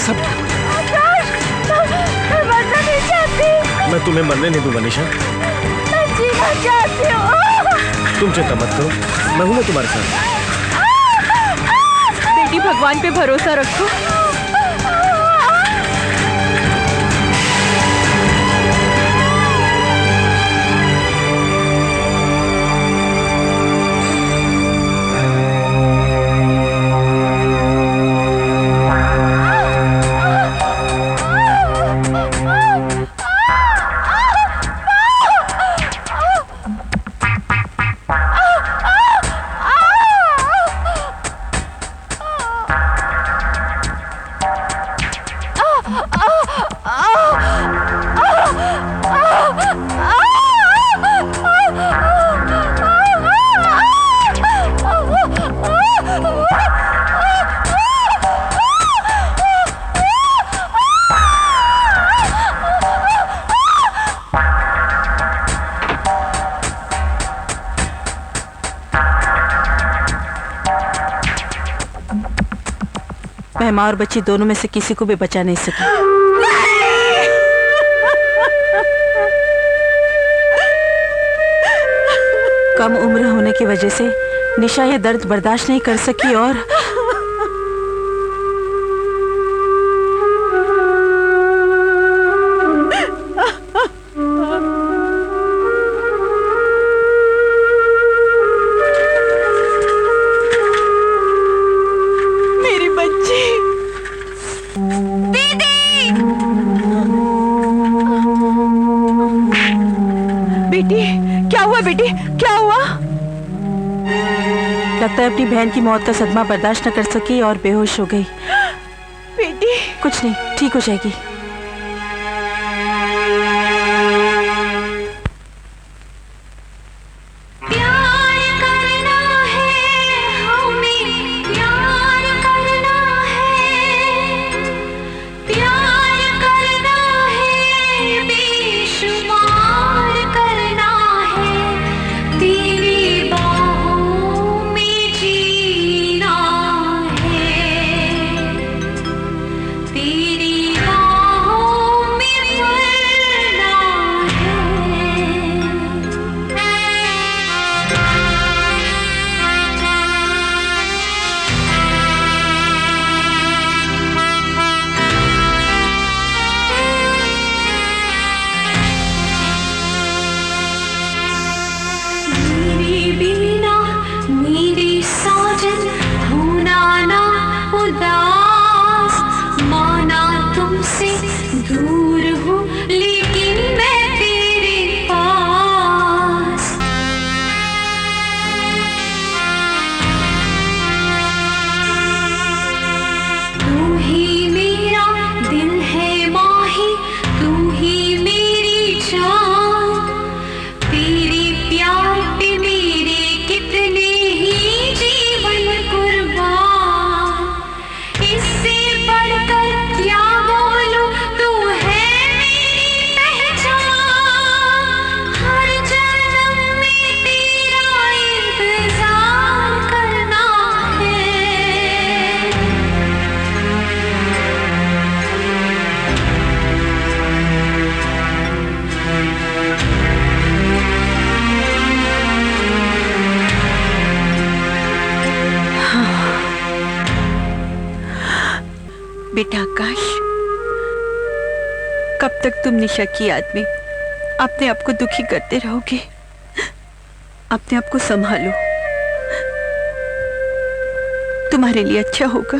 सब मैं तुम्हें मरने नहीं दूंगा निशा। तुम चिंता मत करो, मैं हूं ना तुम्हारे साथ। बेटी भगवान पे भरोसा रखो। मैं माँ और बच्ची दोनों में से किसी को भी बचा नहीं सकी। कम उम्र होने की वजह से निशा ये दर्द बर्दाश्त नहीं कर सकी और लगता है अपनी बहन की मौत का सदमा बर्दाश्त न कर सकी और बेहोश हो गई। बेटी कुछ नहीं, ठीक हो जाएगी। बेटा आकाश, कब तक तुम निशा की याद में अपने आप को दुखी करते रहोगे? अपने आप को संभालो, तुम्हारे लिए अच्छा होगा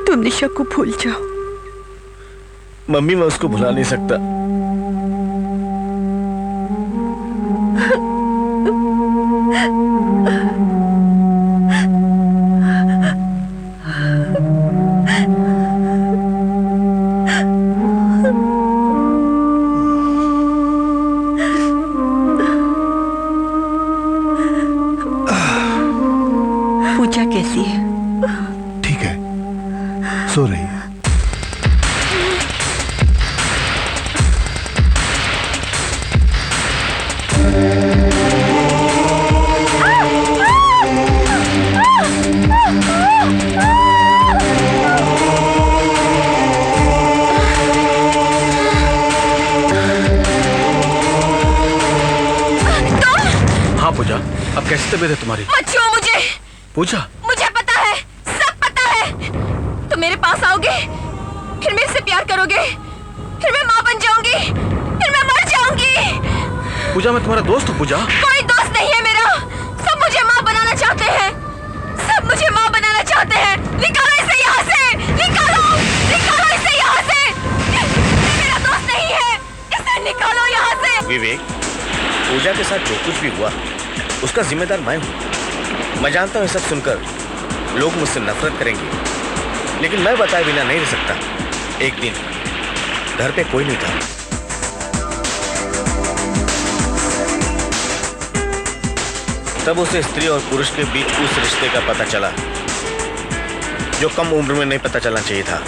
तुम निशा को भूल जाओ। मम्मी, मैं उसको भुला नहीं सकता। पूजा कैसी है? ठीक है, सो रही है। हाँ पूजा, अब कैसी तबीयत है तुम्हारी? मत छुओ मुझे। पूजा, मुझे पता है, सब पता है। तुम मेरे पास आओगे, फिर मेरे से प्यार करोगे, फिर मैं माँ बन जाऊंगी, फिर मैं मर जाऊंगी। पूजा मैं तुम्हारा दोस्त हूँ पूजा। कोई दोस्त नहीं है मेरा। सब मुझे माँ बनाना चाहते हैं, सब मुझे माँ बनाना चाहते हैं। निकालो इसे यहाँ से, निकालो, निकालो इसे यहाँ से। ये मेरा दोस्त नहीं है, इसे निकालो यहाँ से। विवेक, पूजा के साथ जो कुछ भी हुआ उसका जिम्मेदार मैं हूँ। मैं जानता हूँ सब सुनकर लोग मुझसे नफरत करेंगे, लेकिन मैं बताए बिना नहीं रह सकता। एक दिन घर पे कोई नहीं था। तब उसे स्त्री और पुरुष के बीच उस रिश्ते का पता चला जो कम उम्र में नहीं पता चलना चाहिए था।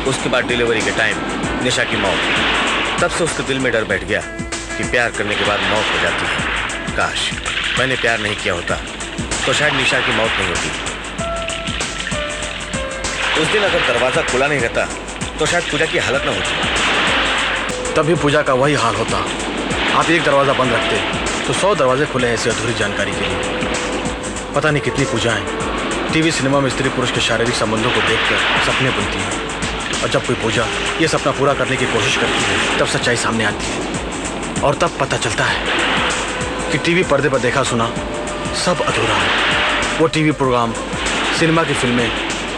उसके बाद डिलीवरी के टाइम निशा की मौत। तब से उसके दिल में डर बैठ गया कि प्यार करने के बाद मौत हो जाती है। काश मैंने प्यार नहीं किया होता तो शायद निशा की मौत नहीं होती। उस दिन अगर दरवाजा खुला नहीं रहता तो शायद पूजा की हालत न होती। तभी पूजा का वही हाल होता। आप एक दरवाजा बंद रखते तो 100 दरवाजे खुले ऐसी अधूरी जानकारी के लिए। पता नहीं कितनी पूजाएं टीवी सिनेमा में स्त्री पुरुष के शारीरिक संबंधों को देखकर सपने बुनती हैं, और जब कोई पूजा ये सपना पूरा करने की कोशिश करती है तब सच्चाई सामने आती है, और तब पता चलता है कि टीवी पर्दे पर देखा सुना सब अधूरा है। वो टीवी प्रोग्राम, सिनेमा की फिल्में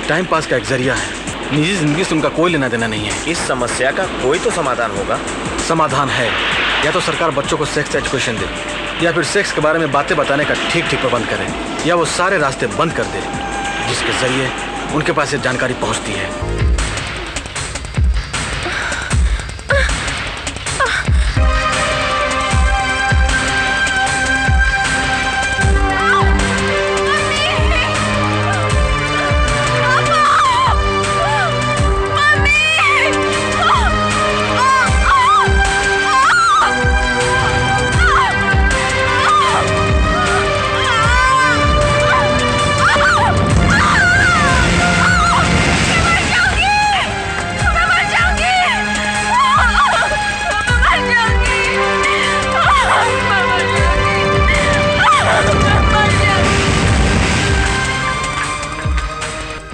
टाइम पास का एक जरिया है, निजी जिंदगी से उनका कोई लेना देना नहीं है। इस समस्या का कोई तो समाधान होगा। समाधान है, या तो सरकार बच्चों को सेक्स एजुकेशन दे, या फिर सेक्स के बारे में बातें बताने का ठीक ठीक प्रबंध करे, या वो सारे रास्ते बंद कर दे जिसके जरिए उनके पास ये जानकारी पहुंचती है।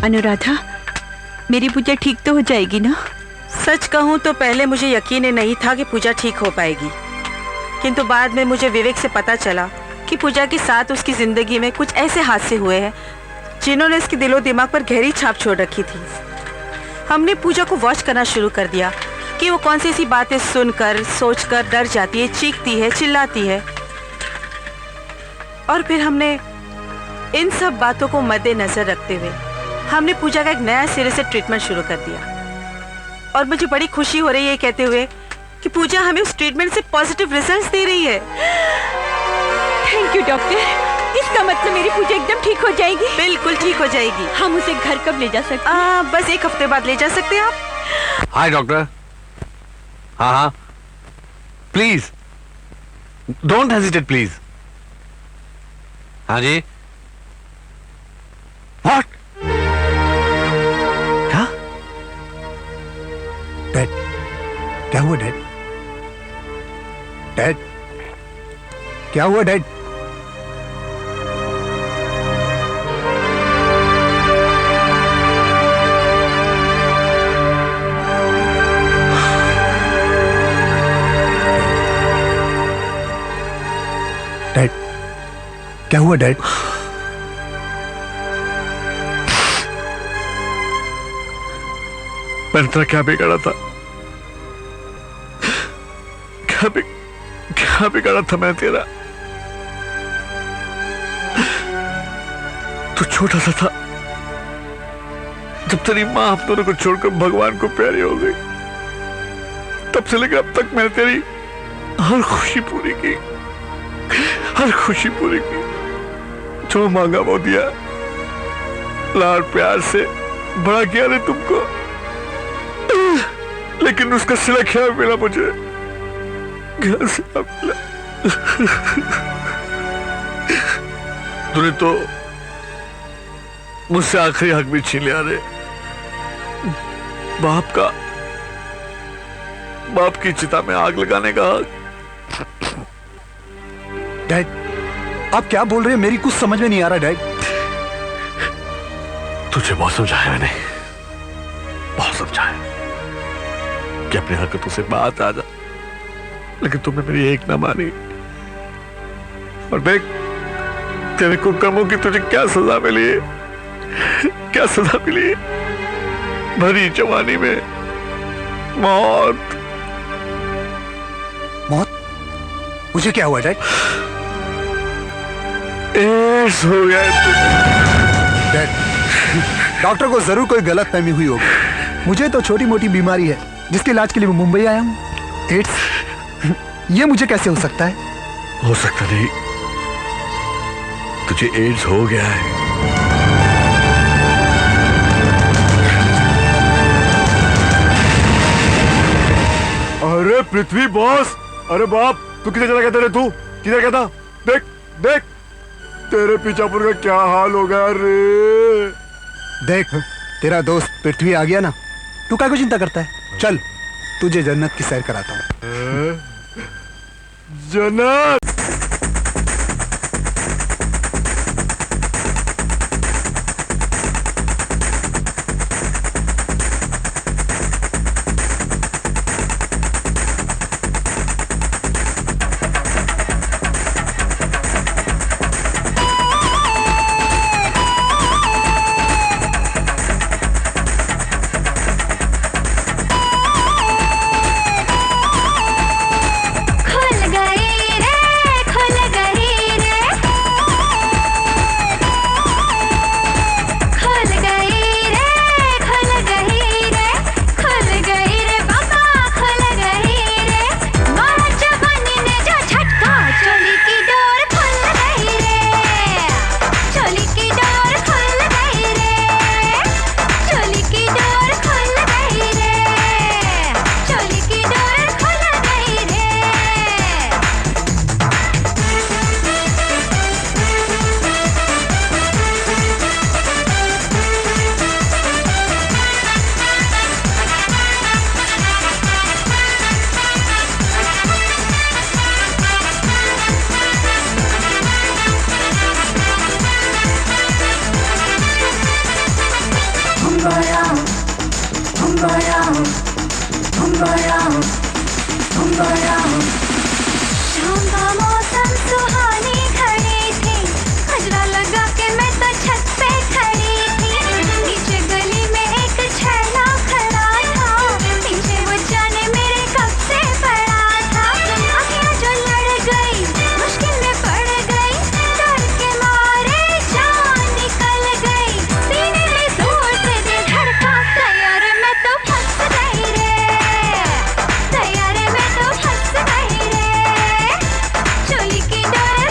अनुराधा, मेरी पूजा ठीक तो हो जाएगी ना? सच कहूँ तो पहले मुझे यकीन ही नहीं था कि पूजा ठीक हो पाएगी, किंतु बाद में मुझे विवेक से पता चला कि पूजा के साथ उसकी जिंदगी में कुछ ऐसे हादसे हुए हैं जिन्होंने इसके दिलो दिमाग पर गहरी छाप छोड़ रखी थी। हमने पूजा को वॉच करना शुरू कर दिया कि वो कौन सी ऐसी बातें सुनकर सोचकर डर जाती है, चीखती है, चिल्लाती है, और फिर हमने इन सब बातों को मद्देनजर रखते हुए हमने पूजा का एक नया सिरे से ट्रीटमेंट शुरू कर दिया। और मुझे बड़ी खुशी हो रही है कहते हुए कि पूजा हमें उस ट्रीटमेंट से पॉजिटिव रिजल्ट्स दे रही है। Thank you doctor. इसका मतलब मेरी पूजा एकदम ठीक हो जाएगी? बिल्कुल ठीक हो जाएगी। हम उसे घर कब ले जा सकते हैं? बस 1 हफ्ते बाद ले जा सकते हैं आप। हाय डॉक्टर। हाँ हाँ प्लीज डोंट हेजिटेट प्लीज। हाँ जी। व्हाट? क्या? डैड, क्या हुआ डैड? डैड, क्या हुआ डैड? डैड, क्या हुआ डैड? मैंने तेरा क्या बिगाड़ा था? क्या बिगाड़ा था मैं तेरा? तू छोटा सा था जब तेरी माँ हम दोनों को छोड़कर भगवान को प्यारी हो गई। तब से लेकर अब तक मैंने तेरी हर खुशी पूरी की, हर खुशी पूरी की। जो मांगा वो दिया, लाड प्यार से बड़ा किया ने तुमको, लेकिन उसका सिला क्या मिला मुझे? क्या सिला मिला? तूने तो मुझसे आखिरी हक भी छीन लिया रे। बाप की चिता में आग लगाने का हक। डैड, आप क्या बोल रहे हैं? मेरी कुछ समझ में नहीं आ रहा डैड। तुझे बहुत समझाया मैंने, बहुत समझाया कि अपनी हरकतों से बात आ जा, लेकिन तुमने मेरी एक ना मानी। और देख तेरे कुकर्मों की तुझे क्या सजा मिली है, क्या सजा मिली? भरी जवानी में मौत। मौत? मुझे क्या हुआ डैड? एड्स हो गया डैड, डॉक्टर को जरूर कोई गलतफहमी हुई होगी। मुझे तो छोटी मोटी बीमारी है जिसके इलाज के लिए मैं मुंबई आया हूँ। एड्स? ये मुझे कैसे हो सकता है? हो सकता नहीं, तुझे एड्स हो गया है। अरे पृथ्वी बॉस, अरे बाप, तू किधर चला गया? तेरे तू किधर गया था? देख देख तेरे पीछापुर का क्या हाल हो गया रे। देख तेरा दोस्त पृथ्वी आ गया ना, तू क्या को चिंता करता है? चल तुझे जन्नत की सैर कराता हूँ। जन्नत? शाम का मौसम सुहानी खड़ी थी, गजरा लगा के मैं तो छत पे खड़ी थी। नीचे गली में एक छैला खड़ा था, पीछे वो जाने मेरे कब से पड़ा था। आँखें जो लड़ गई, मुश्किल में पड़ गई, डर के मारे जान निकल गई। सीने में जोर से दिल धड़का, तैयार मैं तो फंस गई रे, तैयार मैं तो फंस गई रे। चोली की डोर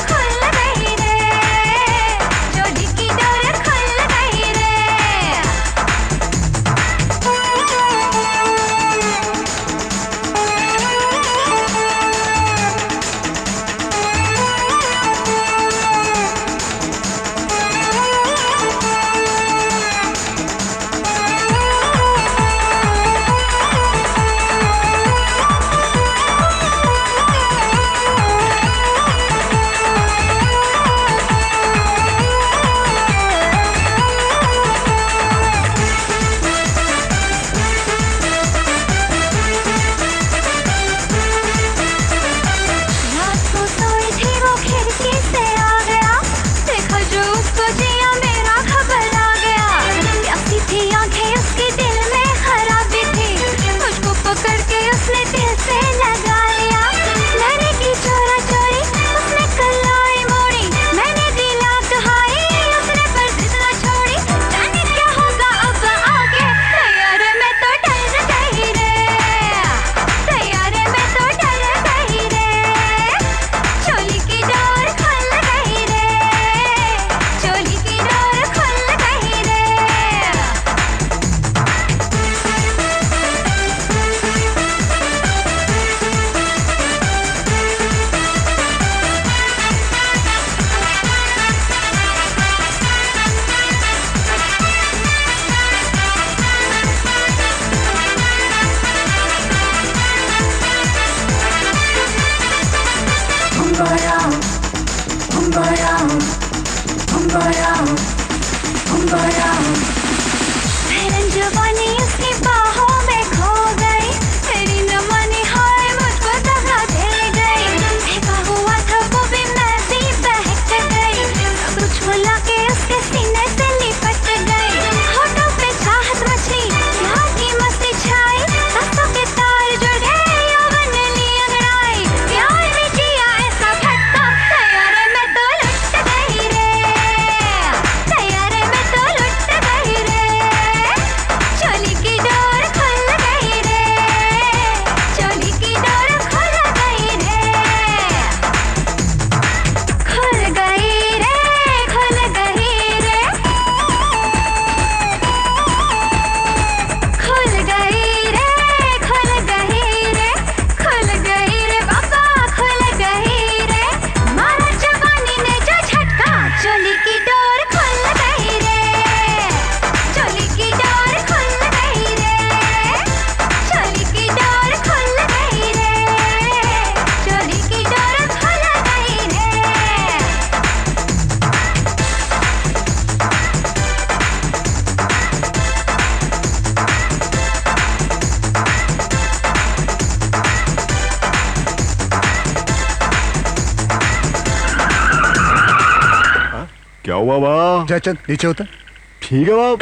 हुआ बाप? जयचंद नीचे उतर। ठीक है बाप।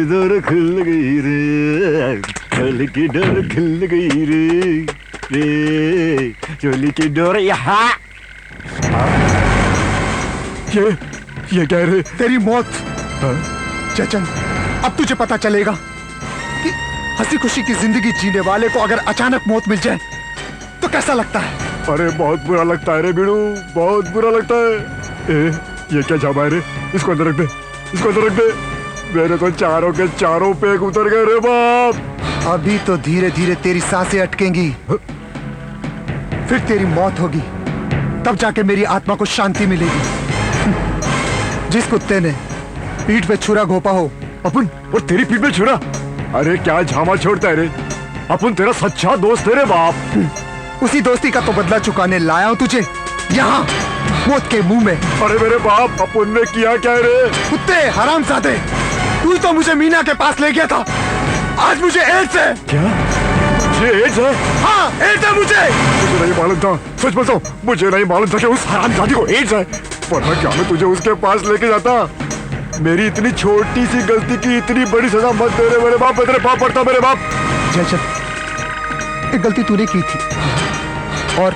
डर खिल गई रे, चोली की डोर खिल गई रे, चोली की डोर यहाँ। ये क्या रे? तेरी मौत। जयचंद, अब तुझे पता चलेगा कि हंसी खुशी की जिंदगी जीने वाले को अगर अचानक मौत मिल जाए तो कैसा लगता है। अरे बहुत बुरा लगता है रे बीड़ू, बहुत बुरा लगता है। ये क्या जामा है रे? इसको अंदर रख दे, इसको अंदर रख दे। मेरे तो चारों के चारों पेग उतर गए रे बाप। अभी तो धीरे धीरे तेरी सांसें अटकेंगी, फिर तेरी मौत होगी, तब जाके मेरी आत्मा को शांति मिलेगी। जिस कुत्ते ने पीठ पे छुरा घोपा हो। अपन और तेरी पीठ पे छुरा? अरे क्या झामा छोड़ता है रे? अपन तेरा सच्चा दोस्त है रे बाप। उसी दोस्ती का तो बदला चुकाने लाया हूं तुझे यहाँ मौत के मुंह में। अरे मेरे बाप, अपन ने किया क्या रे? कुत्ते हरामजादे, तू तो मुझे मीना के पास ले गया था, आज मुझे एड्स है। क्या? मुझे एड्स है? हाँ, एड्स है मुझे नहीं मालूम था, सच बोलता हूँ, मुझे नहीं मालूम था कि उस हरामजादी को एड्स है, वरना क्या मैं तुझे उसके पास लेके जाता। मेरी इतनी छोटी सी गलती की इतनी बड़ी सजा मत दे रहे मेरे बाप, तेरे पाप पड़ता मेरे बाप। जयचंद, एक गलती तूने की थी और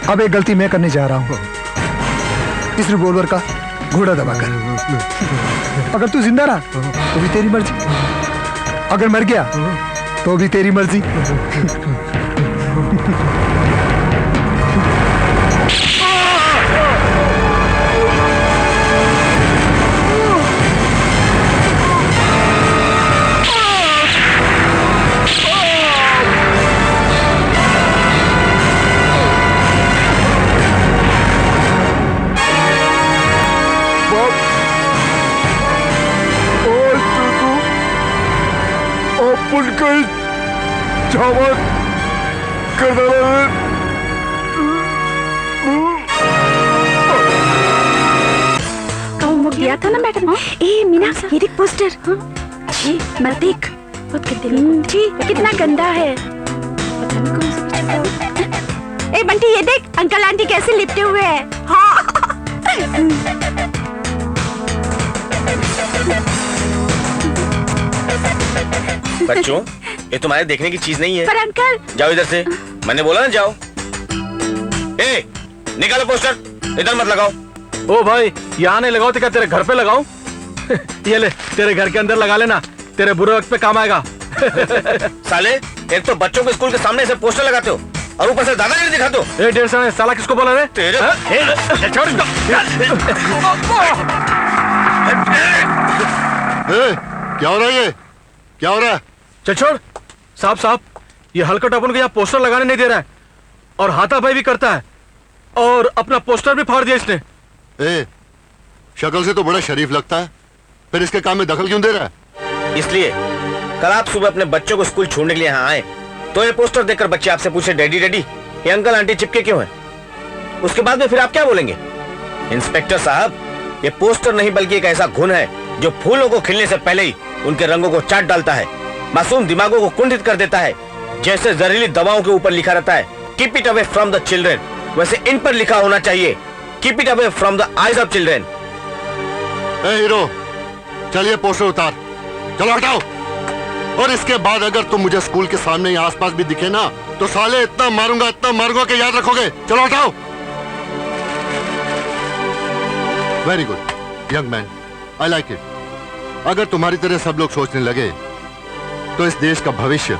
अब एक गलती मैं करने जा रहा हूँ। इस रिवॉल्वर का घोड़ा दबाकर। अगर तू जिंदा रहा तो भी तेरी मर्जी, अगर मर गया तो भी तेरी मर्जी। दिया था ना मैडम। ए मीना, ये देख पोस्टर। जी मत देख, जी कितना गंदा है। ए बंटी, ये देख अंकल आंटी कैसे लिपटे हुए हैं। हाँ। बच्चों, ये तुम्हारे देखने की चीज नहीं है। पर अंकल। जाओ इधर से, मैंने बोला ना जाओ। ए, निकालो पोस्टर, इधर मत लगाओ। ओ भाई, यहाँ नहीं लगाओ तो क्या तेरे घर पे लगाऊं? ये ले, तेरे घर के अंदर लगा लेना, तेरे बुरे वक्त पे काम आएगा। साले, एक तो बच्चों के स्कूल के सामने से पोस्टर लगाते हो और ऊपर से दादागिरी दिखाते हो। ए डेढ़ साल साला किसको बोला रे? तेरे छोड़ इसको। क्या हो रहा है? ये क्या हो रहा है? चल छोड़। साहब, ये हलकट अपन को यहाँ पोस्टर लगाने नहीं दे रहा है और हाथापाई भी करता है और अपना पोस्टर भी फाड़ दिया इसने। शक्ल से तो बड़ा शरीफ लगता है, फिर इसके काम में दखल क्यों दे रहा है? इसलिए कल आप सुबह अपने बच्चों को स्कूल छोड़ने के लिए यहाँ आए तो ये पोस्टर देखकर बच्चे आपसे पूछे, डैडी डैडी ये अंकल आंटी चिपके क्यों हैं? उसके बाद में फिर आप क्या बोलेंगे? इंस्पेक्टर साहब, ये पोस्टर नहीं बल्कि एक ऐसा घुन है जो फूलों को खिलने से पहले ही उनके रंगों को चाट डालता है, मासूम दिमागों को कुंठित कर देता है। जैसे जहरीली दवाओं के ऊपर लिखा रहता है keep it away from the children, वैसे इन पर लिखा होना चाहिए keep it away from the eyes of children. Hero, चलिए पोस्टर उतार, चलो हटाओ। और इसके बाद अगर तुम मुझे स्कूल के सामने या आसपास भी दिखे ना तो साले इतना मारूंगा कि याद रखोगे। चलो हटाओ। Very good young man, I like it. अगर तुम्हारी तरह सब लोग सोचने लगे तो इस देश का भविष्य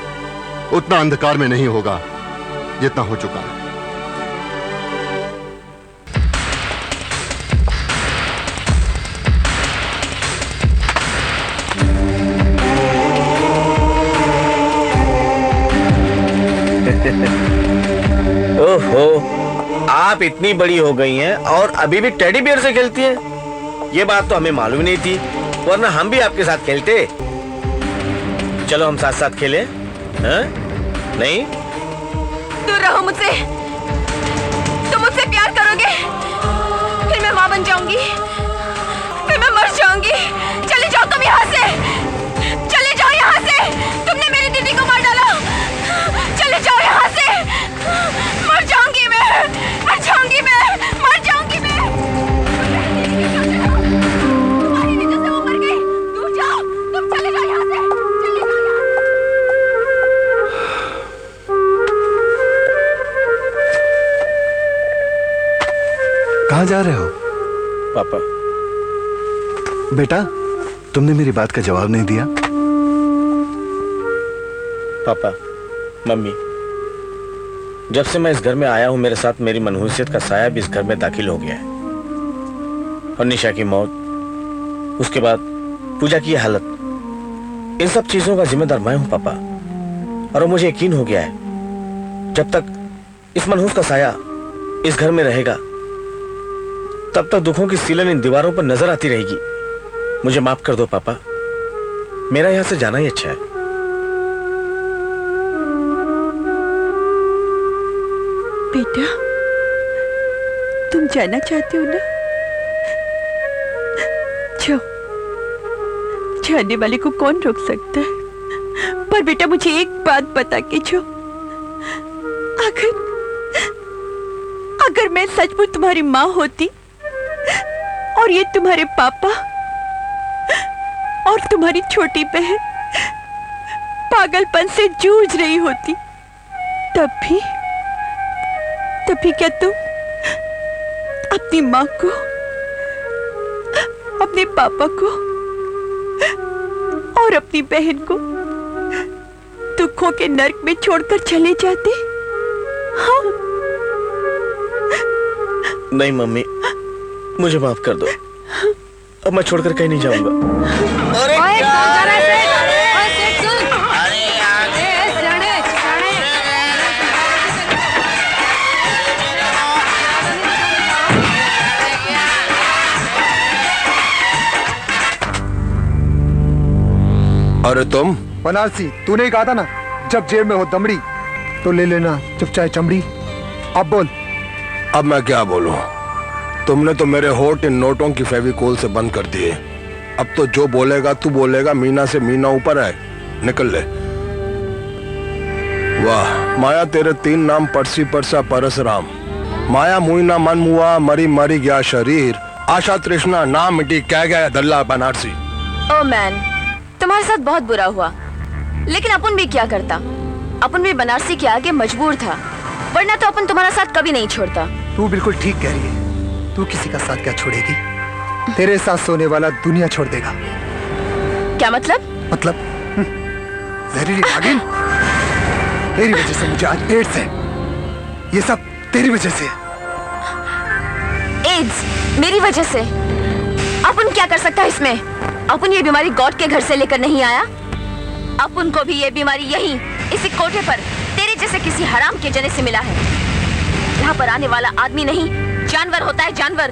उतना अंधकार में नहीं होगा जितना हो चुका है। ओहो, आप इतनी बड़ी हो गई हैं और अभी भी टेडी बियर से खेलती हैं। ये बात तो हमें मालूम नहीं थी, वरना हम भी आपके साथ खेलते। चलो हम साथ साथ खेलें, हैं? नहीं? दूर रहो मुझसे। तुम मुझसे प्यार करोगे, फिर मैं माँ बन जाऊंगी, फिर मैं मर जाऊंगी। चले जाओ तुम यहाँ से, चले जाओ यहाँ से। तुमने मेरी दीदी को मार डाला, चले जाओ यहाँ से। मर जाऊंगी मैं, मर जाऊंगी मैं, मर जाऊंगी मैं। कहाँ जा रहे हो? पापा। बेटा, तुमने मेरी बात का जवाब नहीं दिया। पापा, मम्मी, जब से मैं इस घर में आया हूं मेरे साथ मेरी मनहूसियत का साया भी इस घर में दाखिल हो गया है। और निशा की मौत, उसके बाद पूजा की हालत, इन सब चीजों का जिम्मेदार मैं हूं पापा। और वो मुझे यकीन हो गया है जब तक इस मनहूस का साया इस घर में रहेगा तब तक दुखों की सीलन इन दीवारों पर नजर आती रहेगी। मुझे माफ कर दो पापा, मेरा यहां से जाना ही अच्छा है। बेटा, तुम जाना चाहते हो ना? जाओ, जाने वाले को कौन रोक सकता है? पर बेटा मुझे एक बात बता के जाओ, अगर मैं सचमुच तुम्हारी माँ होती और ये तुम्हारे पापा और तुम्हारी छोटी बहन पागलपन से जूझ रही होती, तब भी क्या तुम अपनी माँ को, अपने पापा को और अपनी बहन को दुखों के नर्क में छोड़कर चले जाते? हाँ? नहीं मम्मी, मुझे माफ कर दो। अब मैं छोड़कर कहीं नहीं जाऊंगा। अरे अरे तुम बनारसी, तूने ही कहा था ना जब जेब में हो दमड़ी तो ले लेना जब चाहे चमड़ी। अब बोल। अब मैं क्या बोलूं? तुमने तो मेरे होठ इन नोटों की फेविकोल से बंद कर दिए। अब तो जो बोलेगा तू बोलेगा, मीना से मीना ऊपर है, निकल ले। वाह माया, तेरे 3 नाम परसी परसा परसराम। माया मुइना मन मुआ, मरी मरी गया शरीर, आशा तृष्णा ना मिटी, कह गया दल्ला बनारसी। ओ मैन, तुम्हारे साथ बहुत बुरा हुआ, लेकिन अपन भी क्या करता? अपन भी बनारसी के आगे मजबूर था, वरना तो अपन तुम्हारा साथ कभी नहीं छोड़ता। तू बिल्कुल ठीक कह रही है। तू किसी का साथ क्या छोड़ेगी? तेरे साथ सोने वाला दुनिया छोड़ देगा। क्या मतलब? मतलब जहरीली नागिन, तेरी वजह से मुझे आज एड्स है। ये सब तेरी वजह से। एड्स मेरी वजह से? अपन क्या कर सकता है इसमें? अपन ये बीमारी गॉड के घर से लेकर नहीं आया। अपन को भी ये बीमारी यहीं इसी कोठे पर तेरे जैसे किसी हराम के जने से मिला है। यहाँ पर आने वाला आदमी नहीं, जानवर होता है, जानवर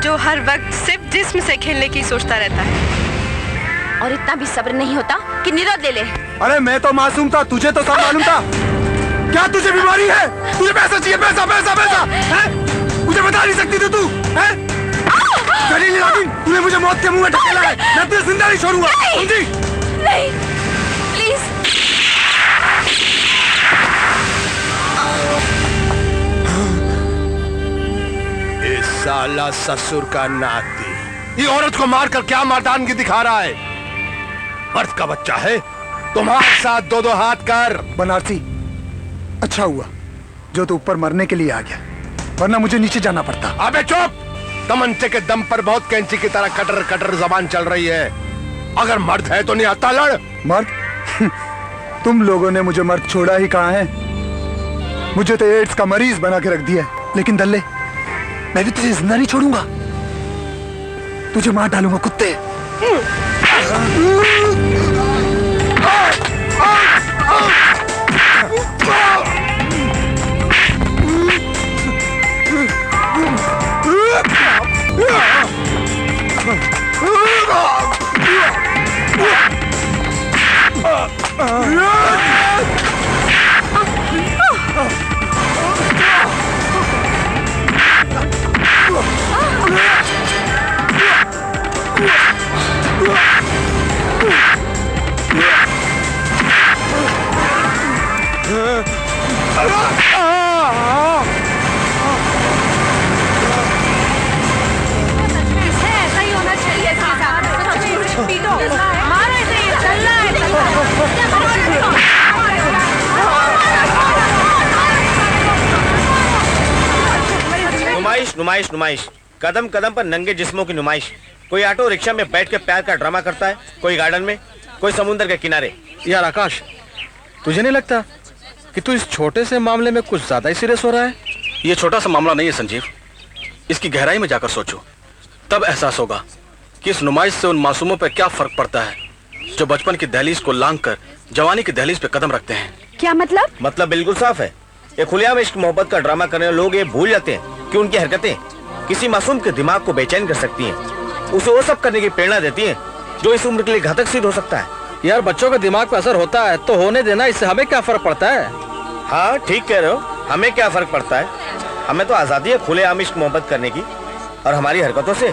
जो हर वक्त सिर्फ जिस्म से खेलने की सोचता रहता है। और इतना भी सब्र नहीं होता कि निरोध ले ले। अरे मैं तो मासूम था, तुझे तो सब मालूम था। क्या तुझे बीमारी है? तुझे पैसा चाहिए, पैसा पैसा पैसा है? मुझे बता नहीं सकती थी तू? तूने मुझे मौत के मुंह में ढकेला है, मैं तुझे जिंदा नहीं छोड़ूंगा, समझी? नहीं, प्लीज। ये साला ससुर का नाती, ये औरत को मारकर क्या मर्दानगी दिखा रहा है? मर्द का बच्चा है, तुम्हारे साथ 2-2 हाथ कर। बनारसी, अच्छा हुआ जो तू ऊपर मरने के लिए आ गया, वरना मुझे नीचे जाना पड़ता। अबे चुप! तमंचे के दम पर बहुत कैंची की तरह कटर कटर जबान चल रही है। अगर मर्द है तो नहीं आता लड़। मर्द? तुम लोगों ने मुझे मर्द छोड़ा ही कहाँ है? मुझे तो एड्स का मरीज बना के रख दिया। लेकिन दल्ले, मैं भी तुझे जिंदा नहीं छोड़ूंगा, तुझे मार डालूंगा कुत्ते। नुमाइश नुमाइश नुमाइश, कदम कदम पर नंगे जिस्मों की नुमाइश। कोई ऑटो रिक्शा में बैठ के प्यार का ड्रामा करता है, कोई गार्डन में, कोई समुद्र के किनारे। यार आकाश, तुझे नहीं लगता कि तू इस छोटे से मामले में कुछ ज्यादा ही सीरियस हो रहा है? ये छोटा सा मामला नहीं है संजीव, इसकी गहराई में जाकर सोचो, तब एहसास होगा कि इस नुमाइश से उन मासूमों पर क्या फर्क पड़ता है जो बचपन की दहलीज को लांघ कर जवानी की दहलीज पे कदम रखते हैं। क्या मतलब? मतलब बिल्कुल साफ है। ये खुलेआम इश्क मोहब्बत का ड्रामा करने वाले लोग ये भूल जाते हैं कि उनकी हरकतें किसी मासूम के दिमाग को बेचैन कर सकती हैं, उसे वो सब करने की प्रेरणा देती हैं जो इस उम्र के लिए घातक सिद्ध हो सकता है। यार बच्चों के दिमाग पे असर होता है तो होने देना, इससे हमें क्या फर्क पड़ता है? हाँ ठीक कह रहे हो, हमें क्या फर्क पड़ता है? हमें तो आजादी है खुलेआम इश्क मोहब्बत करने की, और हमारी हरकतों से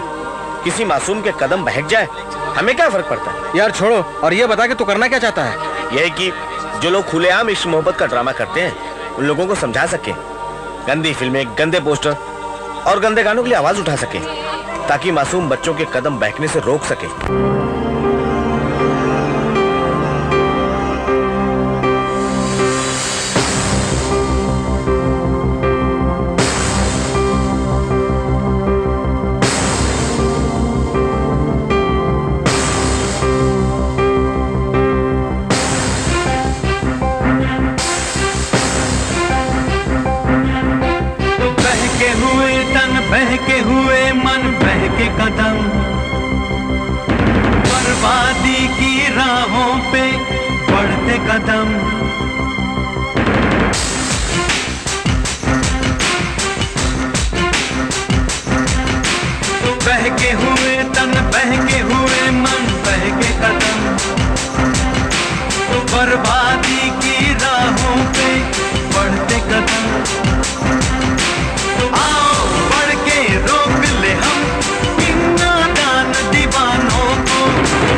किसी मासूम के कदम बहक जाए, हमें क्या फर्क पड़ता है? यार छोड़ो और ये बता कि तू करना क्या चाहता है? यही कि जो लोग खुलेआम इश्क मोहब्बत का ड्रामा करते हैं उन लोगों को समझा सके, गंदी फिल्में, गंदे पोस्टर और गंदे गानों के लिए आवाज उठा सके, ताकि मासूम बच्चों के कदम बहकने से रोक सके। बहके हुए मन, बहके कदम, बर्बादी की राहों पे बढ़ते कदम। बहके हुए तन, बहके हुए मन, बहके कदम, बर्बादी की राहों पे बढ़ते कदम। आओ बढ़ के रोक ले हम इन नादान दीवानों को,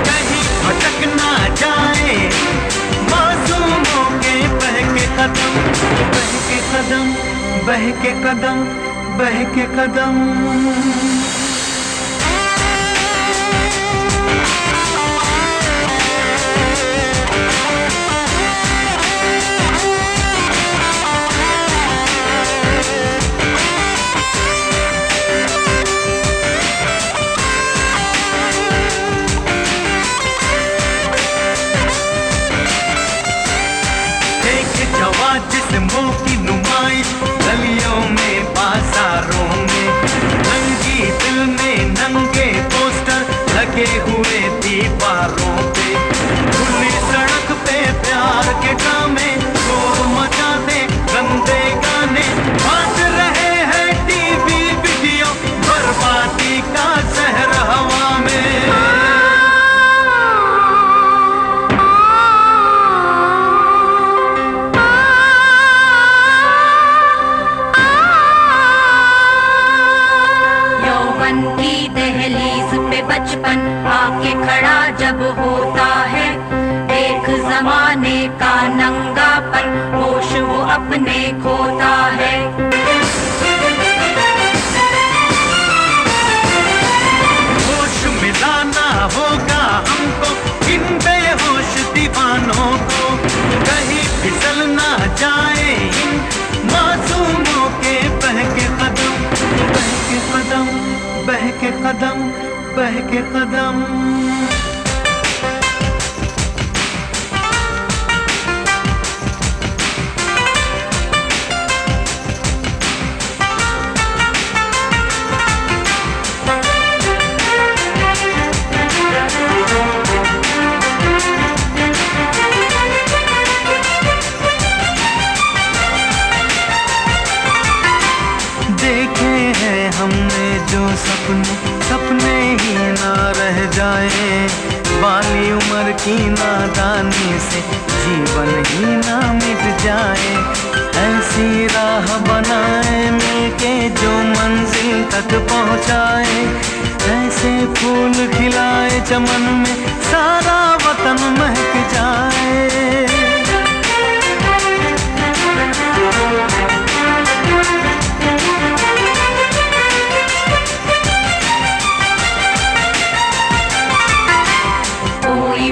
कहीं भटक ना जाए मासूमों के बहके कदम, बहके कदम, बहके कदम, बहके कदम। जिस्मों की नुमाइश गलियों में, बाजारों में, नंगी दिल में नंगे पोस्टर लगे हुए दीवारों पे, खुली सड़क पे प्यार के ड्रामे शोर मचाते गंदे गाने, बाज रहे हैं टीवी वीडियो, बर्बादी का जहर हवा में। बचपन आके खड़ा जब होता है, देख जमाने का नंगापन, होश वो अपने खोता है। होश मिलाना होगा हमको इन बेहोश दीवानों को, कहीं फिसल ना जाए इन मासूमों के बहके कदम, बहके कदम, बहके कदम, बहके कदम। देखे हैं हमने जो सपने, सपने ही ना रह जाए, बाली उम्र की नादानी से जीवन ही ना मिट जाए। ऐसी राह बनाए मिलके जो मंजिल तक पहुंचाए, ऐसे फूल खिलाए चमन में सारा वतन महक जाए।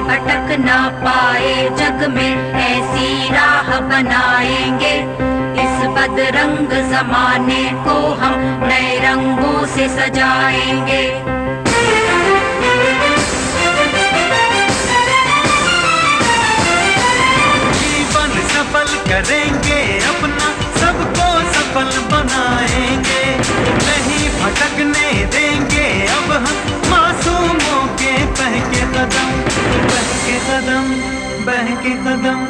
भटक ना पाए जग में, ऐसी राह बनाएंगे इस बदरंग जमाने को हम नए रंगों से सजाएंगे। जीवन सफल करेंगे अपना, सबको सफल बनाएंगे, नहीं भटकने देंगे अब हम मासूमों के बहके कदम, बहके कदम, बहके कदम,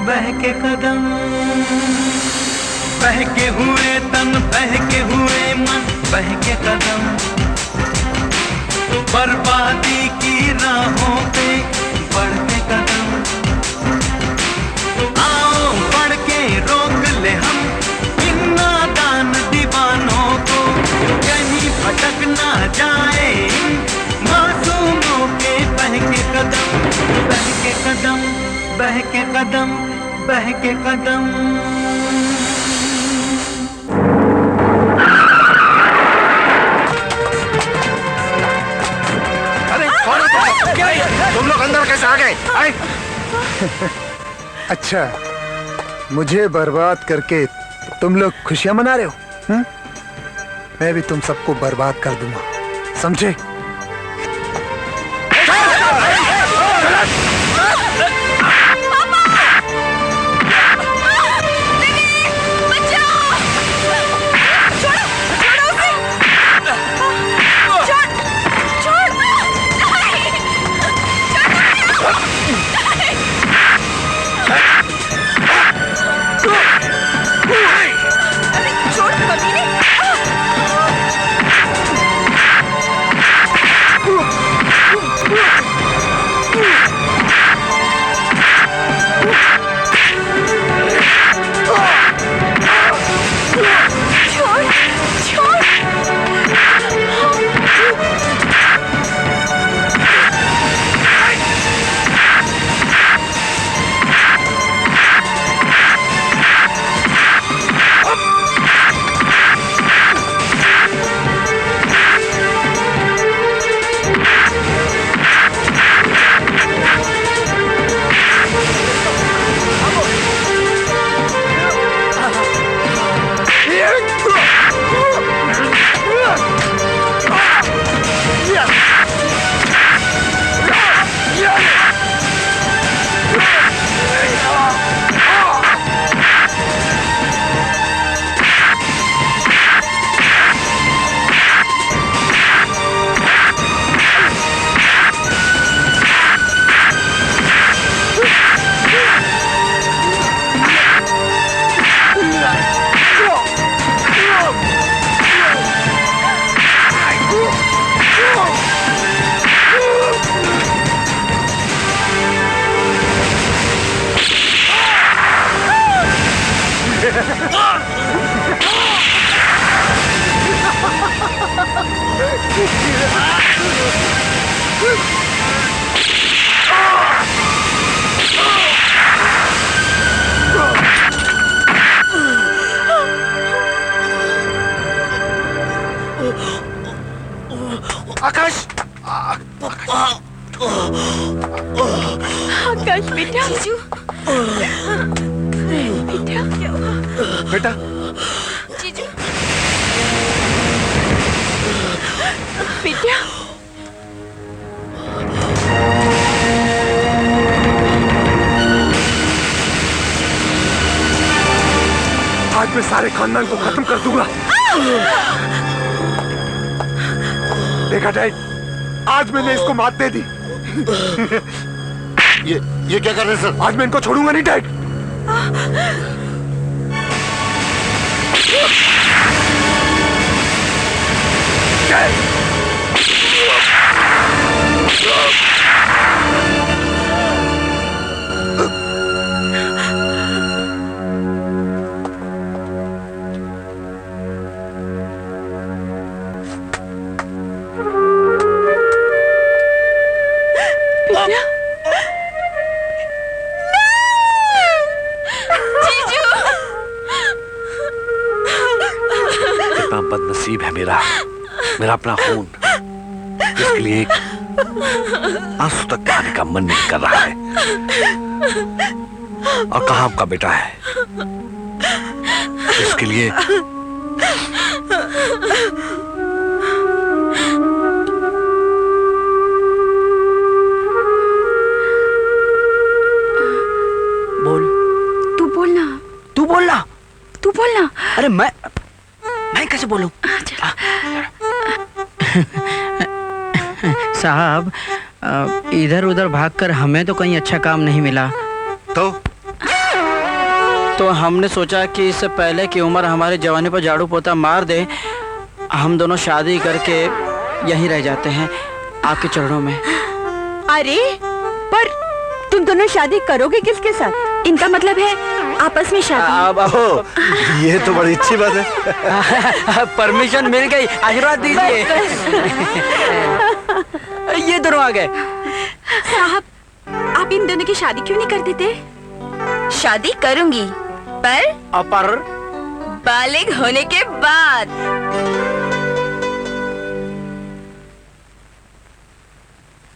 बहके कदम। बहके हुए तन, बहके हुए मन, बहके कदम, बर्बादी की राहों पे बढ़ते कदम। आओ बढ़ के रोक ले हम इन नादान दीवानों को, कहीं भटक ना जाए इन मासूमों के बहके कदम, बहके कदम, बहके कदम, बहके कदम। अरे कौन हो तुम लोग अंदर कैसे आ गए? अच्छा, मुझे बर्बाद करके तुम लोग खुशियां मना रहे हो? मैं भी तुम सबको बर्बाद कर दूंगा, समझे? आकाश, आकाश बेटा, जीजू बेटा, बेटा, जीजू बेटा। आज मैं सारे खानदान को खत्म कर दूंगा। देखा डैड, आज मैंने इसको मात दे दी। ये क्या कर रहे हैं सर? आज मैं इनको छोड़ूंगा नहीं डैड। कितना बदनसीब है मेरा अपना खून, इसके लिए एक आंसू तक बहाने का मन नहीं कर रहा है। और कहाँ आपका बेटा है? इसके लिए बोल। तू बोलना। तू बोलना। तू बोलना। अरे मैं कैसे बोलूं? साहब, इधर उधर भागकर हमें तो कहीं अच्छा काम नहीं मिला, तो हमने सोचा कि इससे पहले कि उम्र हमारे जवानी पर झाड़ू पोता मार दे, हम दोनों शादी करके यहीं रह जाते हैं आपके चरणों में। अरे पर तुम दोनों शादी करोगे किसके साथ? इनका मतलब है आपस में शादी। ये तो बड़ी अच्छी बात है। परमिशन मिल गई, आशीर्वाद दीजिए। ये दोनों आ गए। साहब, आप इन दोनों की शादी क्यों नहीं कर देते? शादी करूंगी, पर पर बालिग होने के बाद।